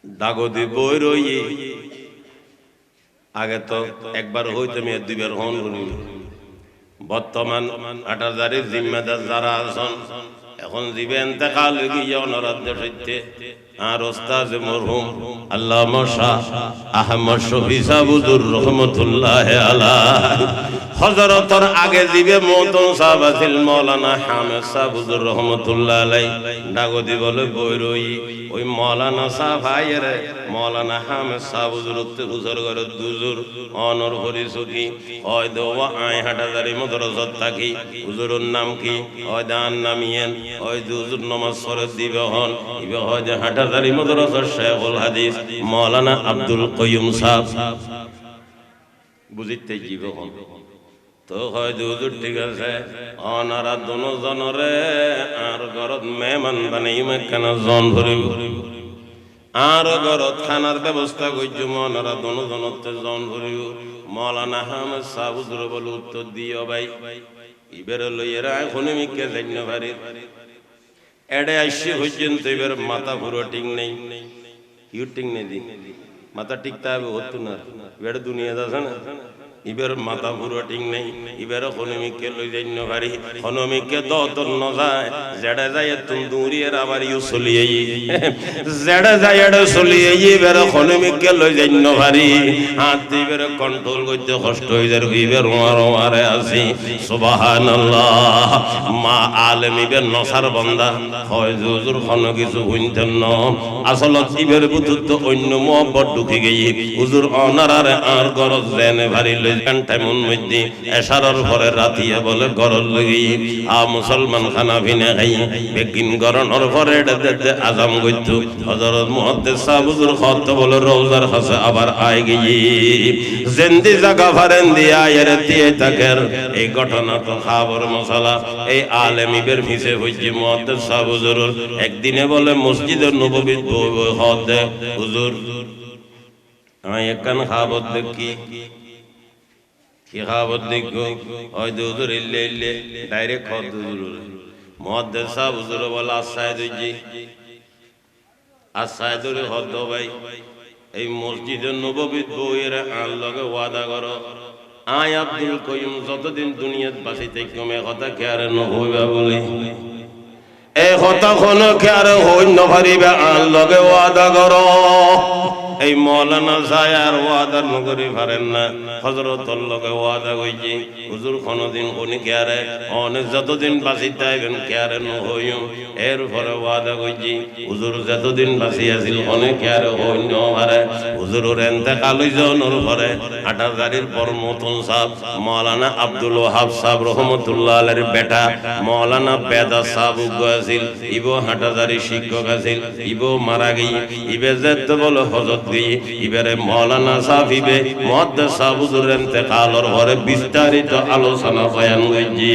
দাগদি বই রই আগে তো একবার হইতো আমি দুইবার হন শুনি বর্তমান ৮০০০ জিম্মেদার যারা আছেন এখন জীবে ইন্তেকাল হয়ে গিয়ে ওনারা দেশে আর ওস্তাদ মরহুম আল্লামা শাহ আহমদ শফি সাহুজুর রহমতুল্লাহ আলাইহি হযরতর আগে জীবে মওতন সাহেব আছেন মাওলানা হামিদ সাহুজুর রহমতুল্লাহ আলাইহি দাগদি বলে বই রই ওই মাওলানা সাহেব আয়ের মাওলানা হামিদ সাহুজুর হুজুর ঘরে দুজুর অনর পরিচয় হয় দোয়া আই হাটাদারি মাদ্রাসাত থাকি হুজুরের নাম কি হয় দান নামিয়েন হয় দুজুর নামাজ পড়ে দিবে হন ইবে হয় যে হাটাদারি মাদ্রাসার শেখুল হাদিস মাওলানা আব্দুল কাইয়ুম সাহেব বুঝিতে জীব হন তো হয় দুজুর ঠিক আছে অনারা দুজনরে আর ঘরত মেহমান বানাই কেন জন ভরিব আর ঘরত খানার ব্যবস্থা করছো মনারা দুজনতে জন ভরিব মাওলানা হামিদ সাহুজুর বলে উত্তর দিও ভাই ইবের লইয়েরা এখন মিকে জান্য পারি এডে আইসি পর্যন্ত এবার মাথা পুরো ঠিক নেই ইউ ঠিক নেই দি মাথা টিকতে হবে হতো না এবার দুনিয়া আছে না ইবের মাথা পুরো ঠিক নেই ইবের হনুমিককে লই যাইন পারি হনুমিককে দতন ন যায় জেডে যায় তুমি দূরিয়ের আবার ইউ চলিয়ে জেডে যায় এডে চলিয়ে ইবের হনুমিককে লই যাইন পারি হাত দিবের কন্ট্রোল করতে কষ্ট হই যায় ইবের ওয়ারে আসি সুবহানাল্লাহ মা আলেম ইবের নসার বান্দা হয় হুজুর কোন কিছু হইতেন না আসলত ইবের বুতুত অন্য মোহব্বত ঢুকে গই হুজুর অনারারে আর গরজ জেনে ভারি টাইমুন মধ্যে এশারার পরে রাতিয়া বলে গরল লাগি আ মুসলমান খানা ভিনে খাই বেগিন গরনের পরে এটাতে আজাম গইতো হযরত মুহাদ্দিস সাহেব হুজুর খত বলে রওজার কাছে আবার আয় গই জিন্দি জায়গা ফারেন দিয়া এর দিয়ে তাকের এই ঘটনা তো খবর মশলা এই আলেমিবের ফিসে হইছে মুহাদ্দিস সাহেব হুজুর একদিনে বলে মসজিদের নববী হদ হুজুর আমি একখান খাবত দেখি কি খাবত দেখো হয়তো হুজুর ইল্লে ইল্লে ডাইরেক্ট খত হুজুর মুহাদ্দিস সাহেব হুজুর বলে আসাইদুরে হদ ভাই এই মসজিদের নববী বইয়ের আর লগে ওয়াদা করো আয় আব্দুল কাইয়ুম যতদিন দুনিয়াত বাঁচি থাকবে কথা কেয়ারে নহইবা বলে এই কথা কোন কেয়ারে হই ন পারিবে আর লগে ওয়াদা করো এই মাওলানা সায়ার ওয়াদা নগরি পারেন না হযরতুল লগে ওয়াদা কইছি হুজুর কোনদিন কোনি কেয়ারে অনেক যতদিন বাঁচি থাকবেন কেয়ারে নহইও এর পরে ওয়াদা কইছি হুজুর যতদিন বাঁচি আছিল অনেক কেয়ারে হই ন পারে হুজুরের ইন্তেকাল হইজনের পরে ৮০০০ পর মতন সাহেব মাওলানা আব্দুল ওয়াহাব সাহেব রহমাতুল্লাহ আলাইহির বেটা মাওলানা বেদা সাহেব গয়াছিল ইবো ৮০০০ শিক্ষক আছিল ইবো মারা গই ইবে যেত বলে হযরত গই ইবারে মাওলানা সাহেব ইবে মুহাদ্দিস সাহেব হুজুরের ইন্তেকালের পরে বিস্তারিত আলোচনা বয়ান কইছি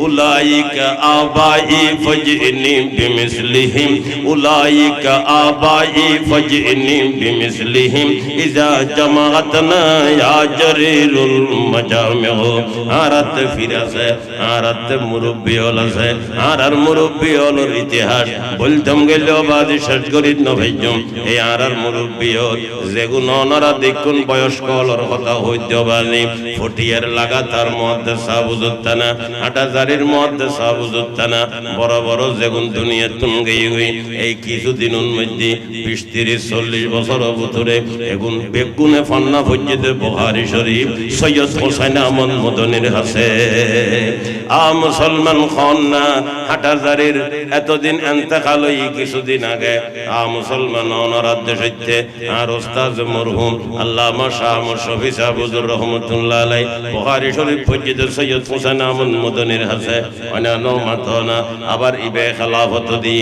উলাইকা আবাই ফজনি বিমিসলিহিম উলাইকা আবাই ফজনি বিমিসলিহিম ইজা জামাআতনা ইয়া জরিরুল মাজামিউ আরাত ফিরাসে আরাত মুরব্বি হলছে আর মুরব্বি হলর ইতিহাস বলতাম গেল বাদে শেষ করি ন ভাইজম এই আর মুরব্বিও যেগুন ওনারা দেখুন বয়স্ক হলর কথা হইতে পারি ফটিয়ার লাগাতার মধ্যে সাবুজুত্তানা হাটাজারির মধ্যে সাবুজুত্তানা বড় বড় যেগুন দুনিয়া তুঙ্গে এই কিছুদিনের মধ্যে 20-30-40 বছর ভিতরে এগুন বেগুনে ফান্না ফজ্জিতে বুখারী শরীফ সৈয়দ হোসেন আহমদ মদনীর হাসে মুসলমান খন না হাটাজারির এতদিন ইন্তেকাল হই কিছুদিন আগে মুসলমান ওনার দেশে আর ওস্তাদ মরহুম আল্লামা শাহ মুশফি সাহেব হুজুর রহমাতুল্লাহ আলাইহি বুখারী শরীফ ফজ্জিত সৈয়দ হোসেন আহমদ মদনীর হাসে অন্যান্য মাতনা আবার ইবে খেলাফত দি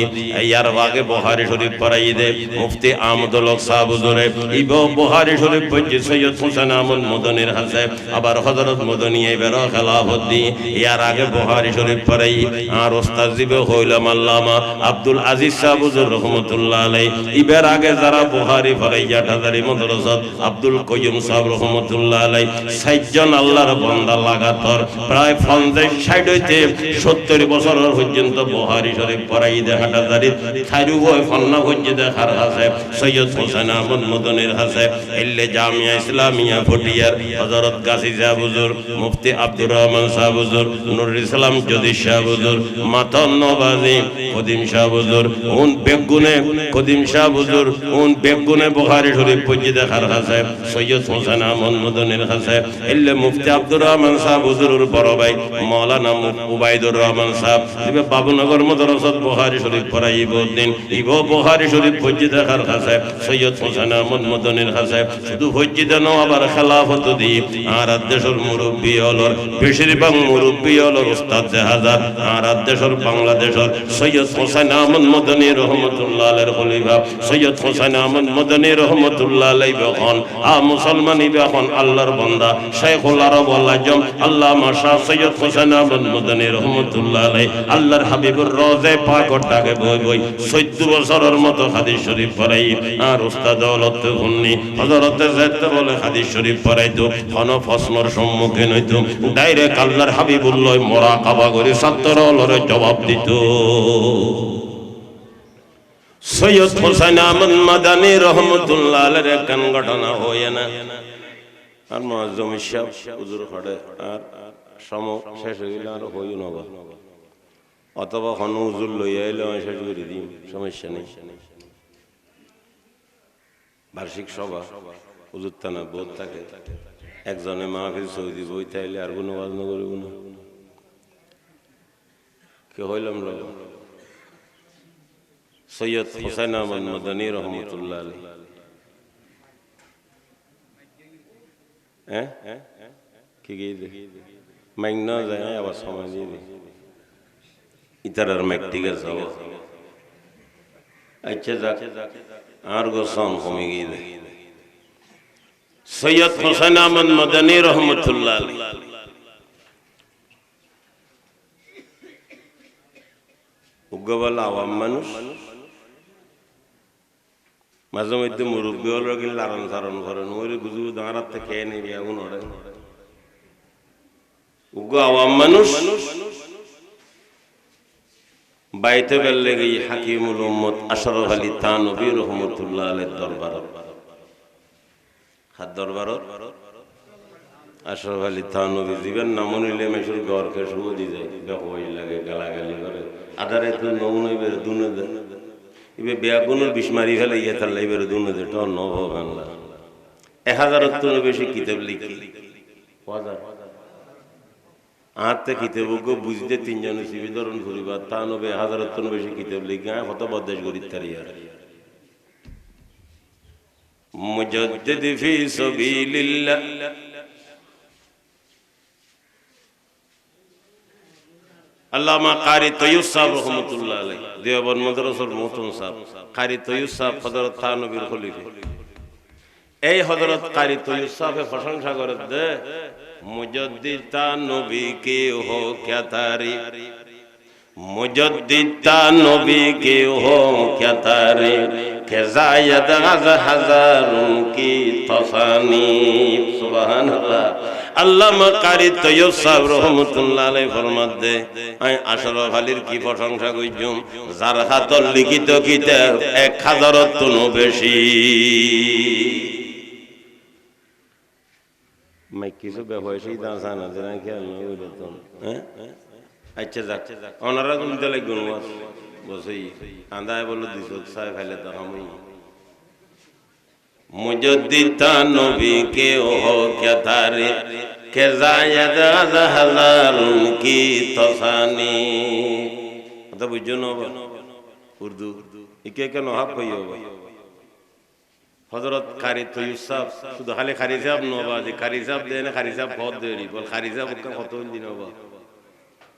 ইয়ার আগে বুখারী শরীফ পড়াই দে মুফতি আহমদুল হক সাহেব হুজুরে ইবে বুখারী শরীফ ফজ্জিত সৈয়দ হোসেন আহমদ মদনীর হাসে আবার হযরত মদনী এবার খেলাফত দি ইয়ার আগে বুখারী শরীফ পড়াই আর ওস্তাদ জিবে হইলাম আল্লামা আব্দুল আজিজ সাহেব হুজুর রহমাতুল্লাহ আলাইহি ইবের আগে যারা বুখারী পড়াইয়া হাজারি মাদ্রাসাত আব্দুল কাইয়ুম সাহেব রহমাতুল্লাহ আলাইহি 60 জন আল্লাহর বান্দা লাগাতার প্রায় 50-60 হইতে 70 বছর পর্যন্ত বুখারী শরীফ পড়াই দে হাজারি খাইরু হয় ফান্না হজ্জে দেখার হাসে সৈয়দ হোসেন আহমদ মদনীর হাসে এল্লে জামিয়া ইসলামিয়া ফটিয়ার হযরত গাজী সাহেব হুজুর মুফতি আব্দুর রহমান সাহেব হুজুর নুরুল ইসলাম জদি সাহেব হুজুর মাতন নবাজি কদিম সাহেব হুজুর উন বেগুনে কদিম সাহেব হুজুর উন বেগুনে বুখারী শরীফ পড়ি দেখার হাসে সৈয়দ হোসেন আহমদ মদনীর হাসে এল্লে মুফতি আব্দুর রহমান সাহেব হুজুরের বড় ভাই মাওলানা উবাইদুর রহমান সাহেব দিবে বাবুনগর মাদ্রাসাত বুখারী শরীফ পড়াইব দিন ইবো বুখারী শরীফ পড়ি দেখার হাসে সৈয়দ হোসেন আহমদ মদনীর হাসে শুধু পড়ি দেন আবার খেলাফত দি আর দেশের মুরব্বি হলর বেশিরভাগ মুরব্বি হলর উস্তাদ জাহাজার আর দেশের বাংলাদেশের সৈয়দ হোসেন আহমদ মদনী রহমাতুল্লাহ আলাইহির খলিফা সৈয়দ হোসেন আহমদ মদনী রহমাতুল্লাহ আলাইহি বখন মুসলমানি বখন আল্লাহর বান্দা শাইখুল আরব ওয়াল আজম আল্লামা শাহ সৈয়দ হোসেন আহমদ মদনী রহমাতুল্লাহ আলাইহি আল্লাহর হাবিবুর রওজা পাকটাকে বই বই 14 বছরের মতো হাদিস শরীফ পড়াই আর উস্তাদ দৌলত হুন্নি হযরতে যাইতে বলে হাদিস শরীফ পড়াইতো কোন প্রশ্নের সম্মুখীন হইতো ডাইরেক্ট আল্লাহর হাবিবুল্লাহ মুরাকাবা করে ছাত্রলরে জবাব দিত সৈয়দ হোসেন আহমদ মদনী রহমাতুল্লাহ আলাইহির একখান ঘটনা হয় না আর মুআজ্জম সাহেব হুজুর হড়ে আর সম শেষ হয়ে গেল আর হইও না অথবা কোন হুজুর লইয়া এলো শেষ করে দিই সমস্যা নেই বার্ষিক সভা হুজুর তানা বোধ থাকে একজনে মাহফিল সৌদি বই তাইলে আর কোনো ওয়াজ না করব না কে হইলাম সৈয়দ হোসেন আহমদ মদনী রহমাতুল্লাহ আলাইহি কি গিয়ে মাইক না যায় আবার সময় দিয়ে দিই ইতারার মাইক ঠিক আছে আচ্ছা যাক আর গোসন কমে গিয়ে সৈয়দ হোসেন আহমদ মদনী রহমাতুল্লাহ আলাইহি উগ্রবাল আওয়াম মানুষ মাঝে মধ্যে মুরব্বী হল লালন সারণ করেন ওই বুঝু দাঁড়াতে খেয়ে নেবে এমন উগ্র আওয়াম মানুষ বাইতে বেললে গিয়ে হাকিমুল উম্মত আশরাফ আলী থানভী রহমাতুল্লাহ আলাইহির দরবার হাত দরবার আশরাফ আলী থানভী জীবন নাম নিলে মেশুর ঘরকে শুভ দিয়ে যায় বেহই লাগে গালাগালি করে আদারে তো নমুনা বের দুনে দেন ইবে বেয়াগুনের বিস্মারি ফেলে ইয়ে তার লাইবের দুনে দে টন নভ বাংলা 1000 বেশি কিতাব লিখি আতে কিতাব বুঝতে তিনজনের বিতরণ করিবা তা নবে 1000 বেশি কিতাব লিখি কত বদেশ করি তারিয়া মুজাদ্দিদ ফি সাবিলিল্লাহ আল্লামা কারি তৈয়ব সাহেব রহমাতুল্লাহ আলাইহি দেওবন্দ মাদ্রাসার মুহতাম সাহেব কারি তৈয়ব সাহেব হযরত থানভীর খলিফা এই হযরত কারি তৈয়ব সাহেবের প্রশংসা করে দে মুজাদ্দিদ থানভী কে হো क्या तारीफ मुजद्दिद थानवी के हो क्या तारीफ के जायद हज़ारों की तसानीफ सुभान अल्लाह আল্লামা কারি তৈয়ব সাহেব রহমতুল্লাহ আলাইহি ফরমাতে আমি আশরাফ আলীর কি প্রশংসা কইছুম যার হাতত লিখিত কিতাব 1000 তনও বেশি মাই কিছু ব্যবসায়ী দাঁড়া না জানা খেয়াল না হইলে তো হ্যাঁ আচ্ছা যাক ওনারা গুনতে লাগবে না বসেই আন্দায় বলল দিস সাহেব ফেলে তো আমি মুজদ্দিদ নবী কে हो क्या तारे के जायद हजार की तसानी তো বুঝছো না উর্দু একে কেন হাফ হইও হযরত কারি তৈয়ব সাহেব শুধু খালি কারি সাহেব নবা যে কারি সাহেব দেন কারি সাহেব কত দেরি বল কারি সাহেব কত দিন হবা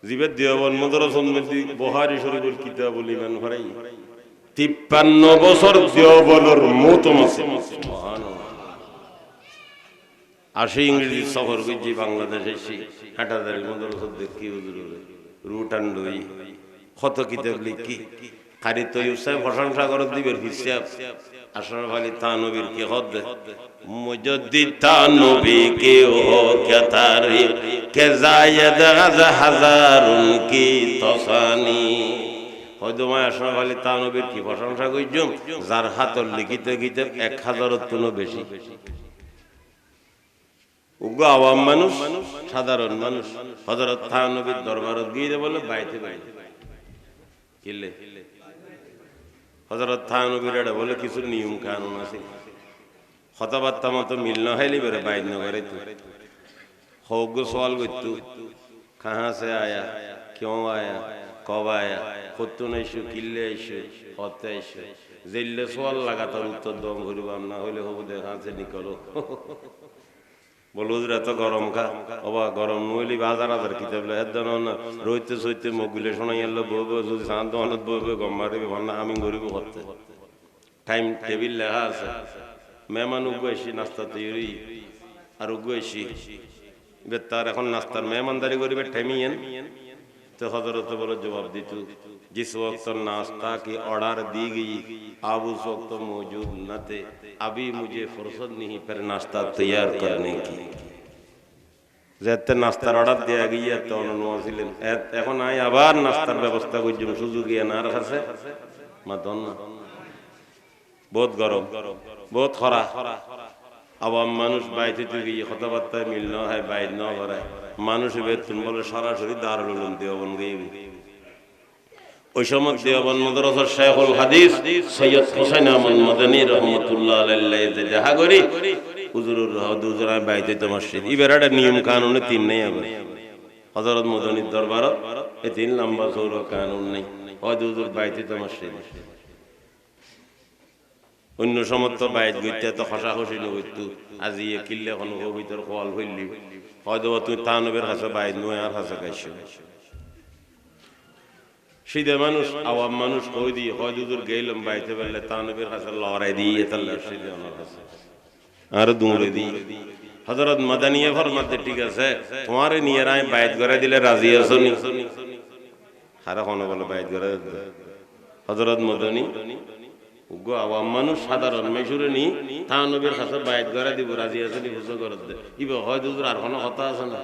জিবে দেওয়ান মাদ্রাসার মধ্যে বুখারী শরীফের কিতাব বলি মান ভরাই 53 বছর দেওয়ানের মতম আছে সুবহানাল্লাহ 80 ইংরেজি সফর গজি বাংলাদেশে এসে হাটাদারি মাদ্রাসা দেখি হুজুর রুটান্ডই কত কিতাব লিখি কারি তৈয়ব সাহেব প্রশংসা করে দিবের হিসাব আশরাফ আলী থানবীর কি হদ মুজদ্দিদ থানবী কে हो क्या तारीख के जायद हजारुन की तसानी হয়তো মা আশরাফ আলী থানবীর কি প্রশংসা কইছুম যার হাতত লিখিত কিতাব 1000 তনও বেশি উগো আওয়াম মানুষ সাধারণ মানুষ হযরত থানবীর দরবারত গিয়ে বলে বাইতে বাইতে কিলে হযরত থানবীর এটা বলে কিছু নিয়ম কানুন আছে কথাবার্তা মতো মিল না হইলে বেরে বাইর না করে তো হোক সওয়াল করতো कहां से आया क्यों आया कब आया কত নাইছো কিল্লে আইছো কত আইছো জেলে সওয়াল লাগাতার উত্তর দম করিবাম না হইলে হবু দেখাছে নিকলো বলো হুজুর এত গরম খা বাবা গরম নইলি হাজার হাজার কিতাব লে এদ না রইতে সইতে মগুলে শোনাই আল্লাহ বউ যদি শান্ত অনত বউ গম মারিবে ভান্না আমি গরিব করতে টাইম টেবিল লেখা আছে মেহমান উগেছি নাস্তা তৈরি আর উগেছি বেতার এখন নাস্তার মেহমানদারি করিবে টাইমিয়েন तो हजरत बोलो जवाब दी तू जिस वक्त नाश्ता की ऑर्डर दी गई आप उस वक्त मौजूद न थे अभी मुझे फुर्सत नहीं फिर नाश्ता तैयार करने की যেতে নাস্তার অর্ডার দেয়া গিয়ে তো অনুনছিলেন এখন আই আবার নাস্তার ব্যবস্থা করছি সুযোগ গিয়ে না রাখছে মাতন না বহুত গরম বহুত খরা আওয়াম মানুষ বাইতে গিয়ে কথাবার্তা মিল না হয় বাইর না করে মানুষ বেতন বলে সরাসরি দারুল উলুম দেওবন্দ গইবি ওই সময় দেওবন্দ মাদ্রাসার শাইখুল হাদিস সৈয়দ হোসেন আহমদ মাদানী রাহমাতুল্লাহ আলাইহি যে দেখা করি হুজুরুর হুজুরা বাইতে তো মসজিদ ইবেরাটা নিয়ম কানুনে তিন নেই আবার হযরত মাদানীর দরবারত এই তিন লম্বা চৌড়া কানুন নেই হুজুর বাইতে তো মসজিদ অন্য সমস্ত বাইত গইতে তো খসাখসি নইতো আজি এ কিল্লে কোন ভিতর কোয়াল হইলি হয়তো তুই তানবের কাছে বাইত নয় আর কাছে গাইছো সিধে মানুষ আওয়াম মানুষ কই দি হয় দুদূর গেলাম বাইতে বললে তানবের কাছে লড়াই দিয়ে তাল্লা সিধে আমার কাছে আর দূরে দি হযরত মাদানিয়ে ফরমাতে ঠিক আছে তোমারে নিয়ে রায় বাইত করে দিলে রাজি আছো নি হারা কোন বলে বাইত করে হযরত মাদানী উগো আওয়াম মানুষ সাধারণ মেশুরে নি তানবের কাছে বাইত করে দিব রাজি আছো নি বুঝো করে দে ইবে হয় দুদূর আর কোন কথা আছে না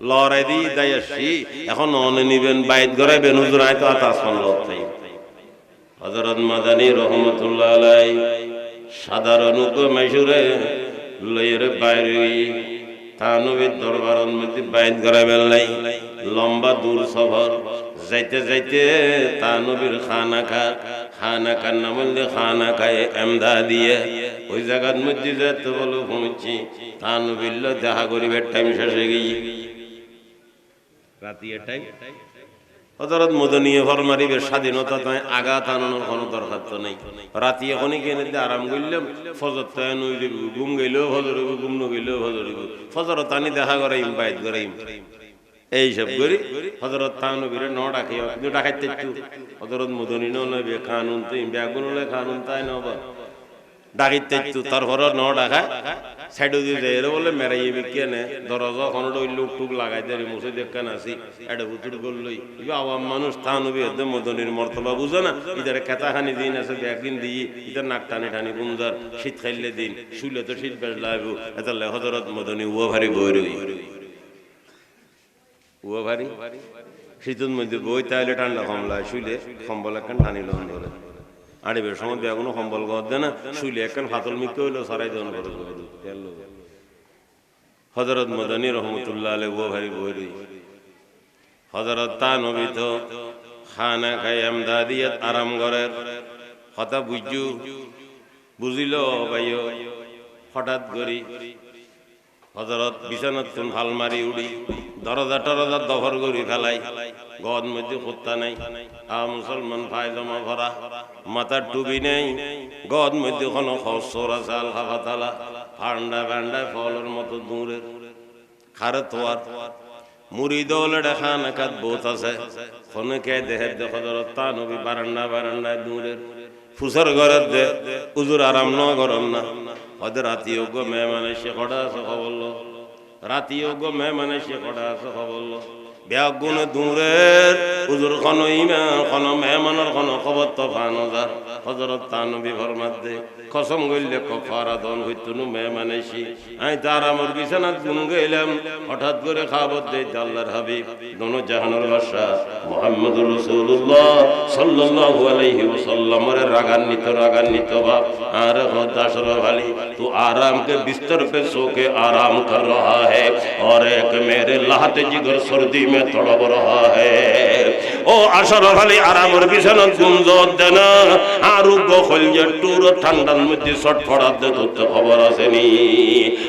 লড়াই দি দাইছি এখন অনে নিবেন বাইত গরাইবেন হুজুর আয় তো আতাসন লতাই হযরত মাদানী রাহমাতুল্লাহ আলাইহি সাধারণ উক মেশুরে লইরে বাইরে তানবীর দরবারের মধ্যে বাইত গরাইবেন লাই লম্বা দূর সফর যাইতে যাইতে তানবীর খানা নাম হল খানা কায়ে এমদাদিয়া ওই জায়গার মধ্যে যেতে বলো পৌঁছি তানবীর দেখা করিবে টাইম শেষ হয়ে গই রাতিয়া টাইম হযরত মদনীয়ে ফরমারিবে স্বাধীনতা তাই আগা টানানোর কোনো দরকার তো নাই রাতি এখনই কেনে আরাম করলাম ফজর তাই নইল ঘুম গেলেও ফজর ঘুম ন গেলেও ফজর ফজর তানি দেখা করাইম বাইত করাইম এই সব করি হযরত তানবীরে ন ডাকে কিন্তু ডাকাইতে একটু হযরত মদনী ন নবে কানুন তো ব্যাগুনলে কানুন তাই নবা ডাকিতে তারপর ন ডাকা সাইডে দিয়ে যায় এরা বলে মেরাই বিজ্ঞানে দরজা কোনো লোক টুক লাগাই দেয় মুসে দেখান আসি এটা ভুতুর করলই আওয়াম মানুষ থানবি একদম মদনির মর্তবা বুঝে না ইধারে কেতাখানি দিন আছে একদিন দিয়ে ইধার নাক টানি টানি গুমদার শীত খাইলে দিন শুলে তো শীত বেশ লাগবো এটা হজরত মদনী উয়া ভারী বই উয়া ভারী শীতের মধ্যে বই তাইলে ঠান্ডা কমলায় শুলে কম্বল একখান টানি লন ধরে আড়িবের সময় বেগুনো কম্বল গদ দেয় না শুলে একখান ফাতল মিকে হইলো সারাই জন করে হজরত মদনী রহমতুল্লাহ আলাইহি ওয়া ভারী বই হজরত তানবী তো খানা খাই আমদাদিয়ত আরাম করে কথা বুঝিল ভাইও হঠাৎ করি হজরত বিছানাত তুন হাল মারি উড়ি দরজা টরজা দফর করি ফেলাই গদ মধ্যে হত্যা নাই মুসলমান ফায়জামা ভরা মাথার টুপি নেই গদ মধ্যে কোনো খসরা চাল খাওয়া তালা ঠান্ডা বান্ডায় ফলের মতো দূরের খারে তোয়ার মুড়ি দৌলে খান একাত বোত আছে খনকে দেহের দে হজরত তানবী বারান্দায় দূরের ফুসর ঘরের দে উজুর আরাম ন গরম না ওদের রাতিযোগ্য মেহমানে সে কটা আছে খবর রাতিযোগ্য মেহমানে সে কটা আছে খবর ব্যাগুনে দূরের উজুর খন ইমান খন মেহমানের খন খবর তো ফানো যার হজরত তানবী ফরমাতে কসম গইলে কফারা দন হইতুনু মেহমানেশি আই তার আমার বিছানাত গুন গেলাম হঠাৎ করে খাবার দেই আল্লাহর হাবিব দোনো জাহানের বাদশা মুহাম্মদুর রাসূলুল্লাহ সাল্লাল্লাহু আলাইহি ওয়াসাল্লামের রাগান্বিত ভাব আর হতাশর वाली तू आराम के बिस्तर पे सो के आराम कर रहा है और एक मेरे लाहते जिगर सर्दी में तड़प रहा है ओ अशरफ अली आरामर बिछाना गुंजत देना आरोग्য খলজে টুর ঠান্ডার মধ্যে ছটফড়াত দে তো খবর আসেনি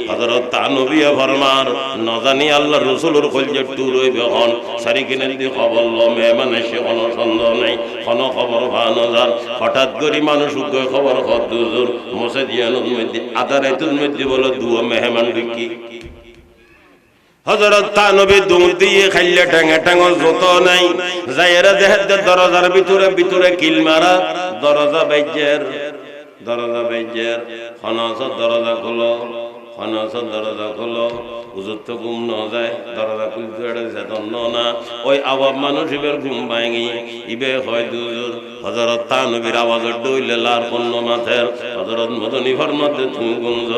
হযরত তানবী ফরমান না জানি আল্লাহর রাসূলের খলজে টুর হইবে হন সারি কিনে দি খবর ল মেহমানে সে কোনো সন্দেহ নাই কোনো খবর ভানো যান হঠাৎ করে মানুষ খবর হুজুর মসজিদের মধ্যে আদারাতুল মধ্যে বলে দুয়া মেহমান ঢুকি হযরত তানবী দুধ দিয়ে খাইলে ঠ্যাঙে ঠ্যাঙ যত নাই যাইরা দেহের দরজার ভিতরে কিল মারা দরজা বাইজের খনাস দরজা খোলো হুজুর তো ঘুম ন যায় দরজা খুলতে যেতন না ওই আওয়াম মানুষ ইবের ঘুম ভাঙি ইবে হয় দুজুর হযরত তানবীর আওয়াজের ডইলে লার পণ্য মাথের হযরত মদনী ফরমাতে তুমি গুঞ্জ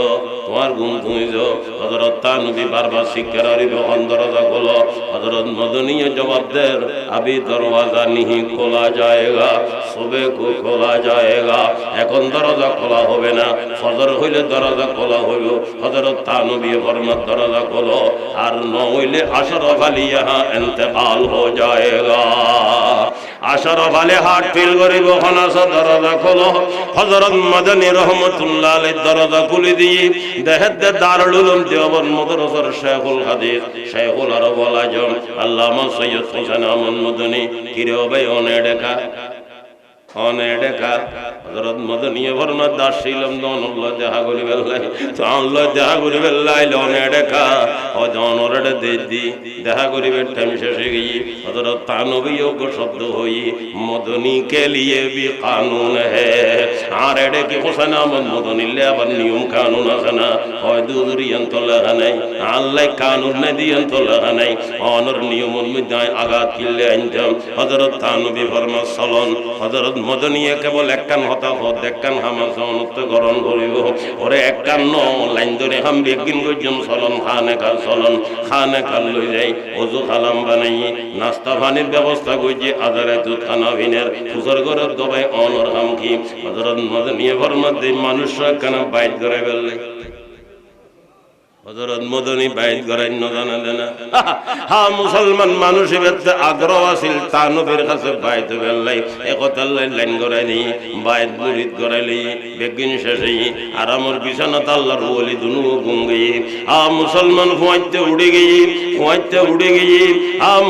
তোমার ঘুম তুমি যাও হযরত তানবী বারবার শিক্ষার আরিবে দরজা খোলো হযরত মদনী জবাব দেন আবি দরওয়াজা नहीं खोला जाएगा सुबह को खोला जाएगा এখন দরজা খোলা হবে না ফজর হইলে দরজা খোলা হইব হযরত তানবী ফরমাত দরজা খোলো আর নইলে আশরাফ আলী यहाँ इंतकाल हो जाएगा আশরাফ আলী হাট ফিল করিব খনাস দরজা খোলো হযরত মদনী রহমাতুল্লাহ আলাইহি দরজা খুলে দিয়ে দেহের দারুল উলুম দেওবন্দ মাদ্রাসার শাইখুল হাদিস শাইখুল আরব ওয়াল আজম আল্লামা সৈয়দ হোসেন আহমদ মদনী কিরে ভাই অনে দেখা হযরত মদনী ফরমাত দাসিলম দন আল্লাহ দেখা করি বেল্লাই তো আল্লাহ দেখা করি বেল্লাই লনে দেখা ও জনরে দেদি দেখা করিবে টাইম শেষ হয়ে গই হযরত তানবী को शब्द होई मदनी के लिए भी कानून है আর এডে কি হোসেন আহমদ মদনী লে আবার নিয়ম কানুন আছে না হয় দুজুরিয়ান তো লাগা নাই আল্লাহ কানুন না দিয়ান তো লাগা নাই অনর নিয়মের মধ্যে আঘাত কিলে আনতাম হযরত তানবী ফরমাত সালান হযরত মদনী কেবল একখান হতা হত একখান হামাস অনুত গ্রহণ করিব ওরে একখান ন লাইন ধরে হাম বেগিন গজম সালান খানে খাল লই যাই ওযু খালাম বানাই নাস্তা পানির ব্যবস্থা কইছে আদারাতু খানাবিনের ফুসর ঘরের দবাই অনর হাম কি হযরত মদনী ফরমাত দেই মানুষ কেন বাইত করে বেললে হযরত মদনী বাইত করাই ন জানা দেনা হ্যাঁ মুসলমান মানুষের ভিতরে আগ্রহ আছিল তানবীর কাছে বাইত বেললাই একতাল লাইন করাই নি বাইত মুরিদ করাইলি বেগিন শেষে আরামর বিছানা আল্লাহর ওলি দুনু গুঙ্গি মুসলমান ফুয়াইতে উড়ে গই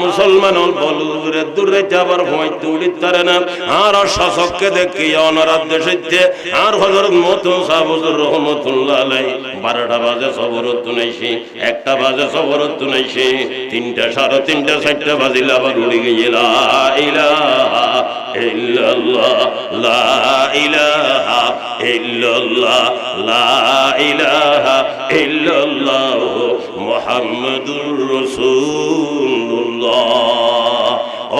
মুসলমান বলুরে দূরে যাবার ফুয়াইতে উড়িতারে না আর শাসককে দেখি অনারাত দেশে আর হযরত মতু সাহেব রহমাতুল্লাহ আলাইহি 12টা বাজে সবরত নাইছি 1টা বাজে সবরত নাইছি 3টা 3:30 4টা বাজিলা আবার উড়ে গই লা ইলাহা ইল্লাল্লাহ লা ইলাহা ইল্লাল্লাহ লা ইলাহা ইল্লাল্লাহ মুহাম্মাদুর রাসূলুল্লাহ।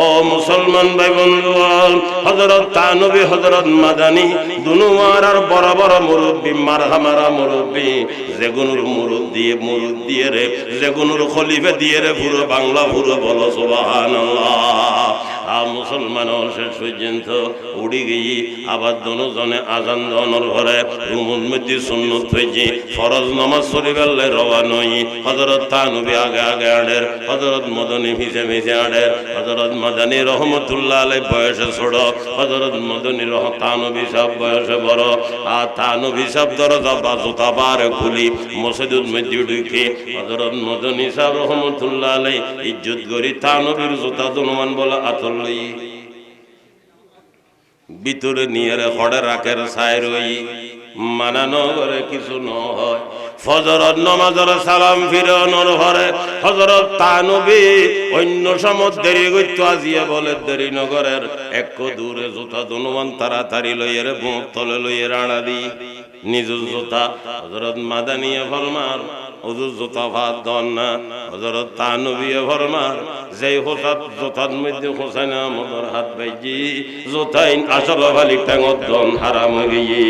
ও মুসলমান ভাই বন্ধুগণ, হযরত তানবী হযরত মাদানী দুনুয়ার আর বড় বড় মুরব্বী মারহামারা মুরব্বী যেগুনুর মুরুদ দিয়ে রে যেগুনুর খলিফা দিয়ে রে পুরো বাংলা পুরো বলো সুবহানাল্লাহ। মুসলমান শেষ পর্যন্ত উড়ি গিয়ে আবার দনজনে আজান দনর ঘরে রুমুল মধ্যে সুন্নত হয়েছে ফরজ নামাজ শরীফে রওয়া নই। হযরত তানবী আগে আগে আড়ের, হযরত মদনী ভিজে ভিজে আড়ের। হযরত মাদানী রহমতুল্লাহ আলাইহি বয়সে ছোট, হযরত মদনী তানবী সাহেব বয়সে বড়। আর তানবী সাহেব দরজা বা জুতা বারে খুলি মসজিদের মধ্যে ঢুকে হযরত মদনী সাহেব রহমতুল্লাহ আলাইহি ইজ্জত করি তানবীর জুতা দুনমান বলে আতল লই ভিতরে নিয়ে হড়ে রাখের ছাই রই মানানো করে কিছু ন হয়। ফজরত নমাজের সালাম ফিরানোর ঘরে হযরত তানবী অন্য সময় দেরি করতো, আজিয়া বলে দেরি নগরের এক দূরে জুতা দুনমান তাড়াতাড়ি লইয়ে রে বুক তলে লইয়ে রাড়া দি নিজের জুতা। হযরত মাদানিয়ে ফরমান হুজুর জুতা ভাত দন না। হযরত তানবী ফরমান যেই হোসাত জুতার মধ্যে হোসেন আমাদের হাত বাইজি জুতাইন আসল ভালি টাঙত দন হারাম গিয়ে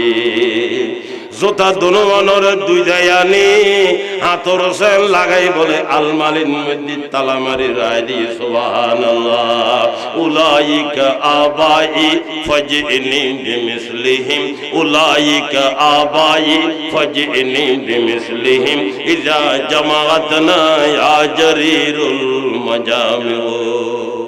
জুতা দুনুমানের দুই দায়ানি হাতর সেন লাগাই বলে আলমালির মধ্যে তালা মারি রায় দিয়ে সুবহানাল্লাহ। উলাইকা আবাই ফাজইনি বিমিসলিহিম উলাইকা আবাই ফাজইনি বিমিসলিহিম ইজা জামাআতনা ইয়া জারিরুল মাজামিউ।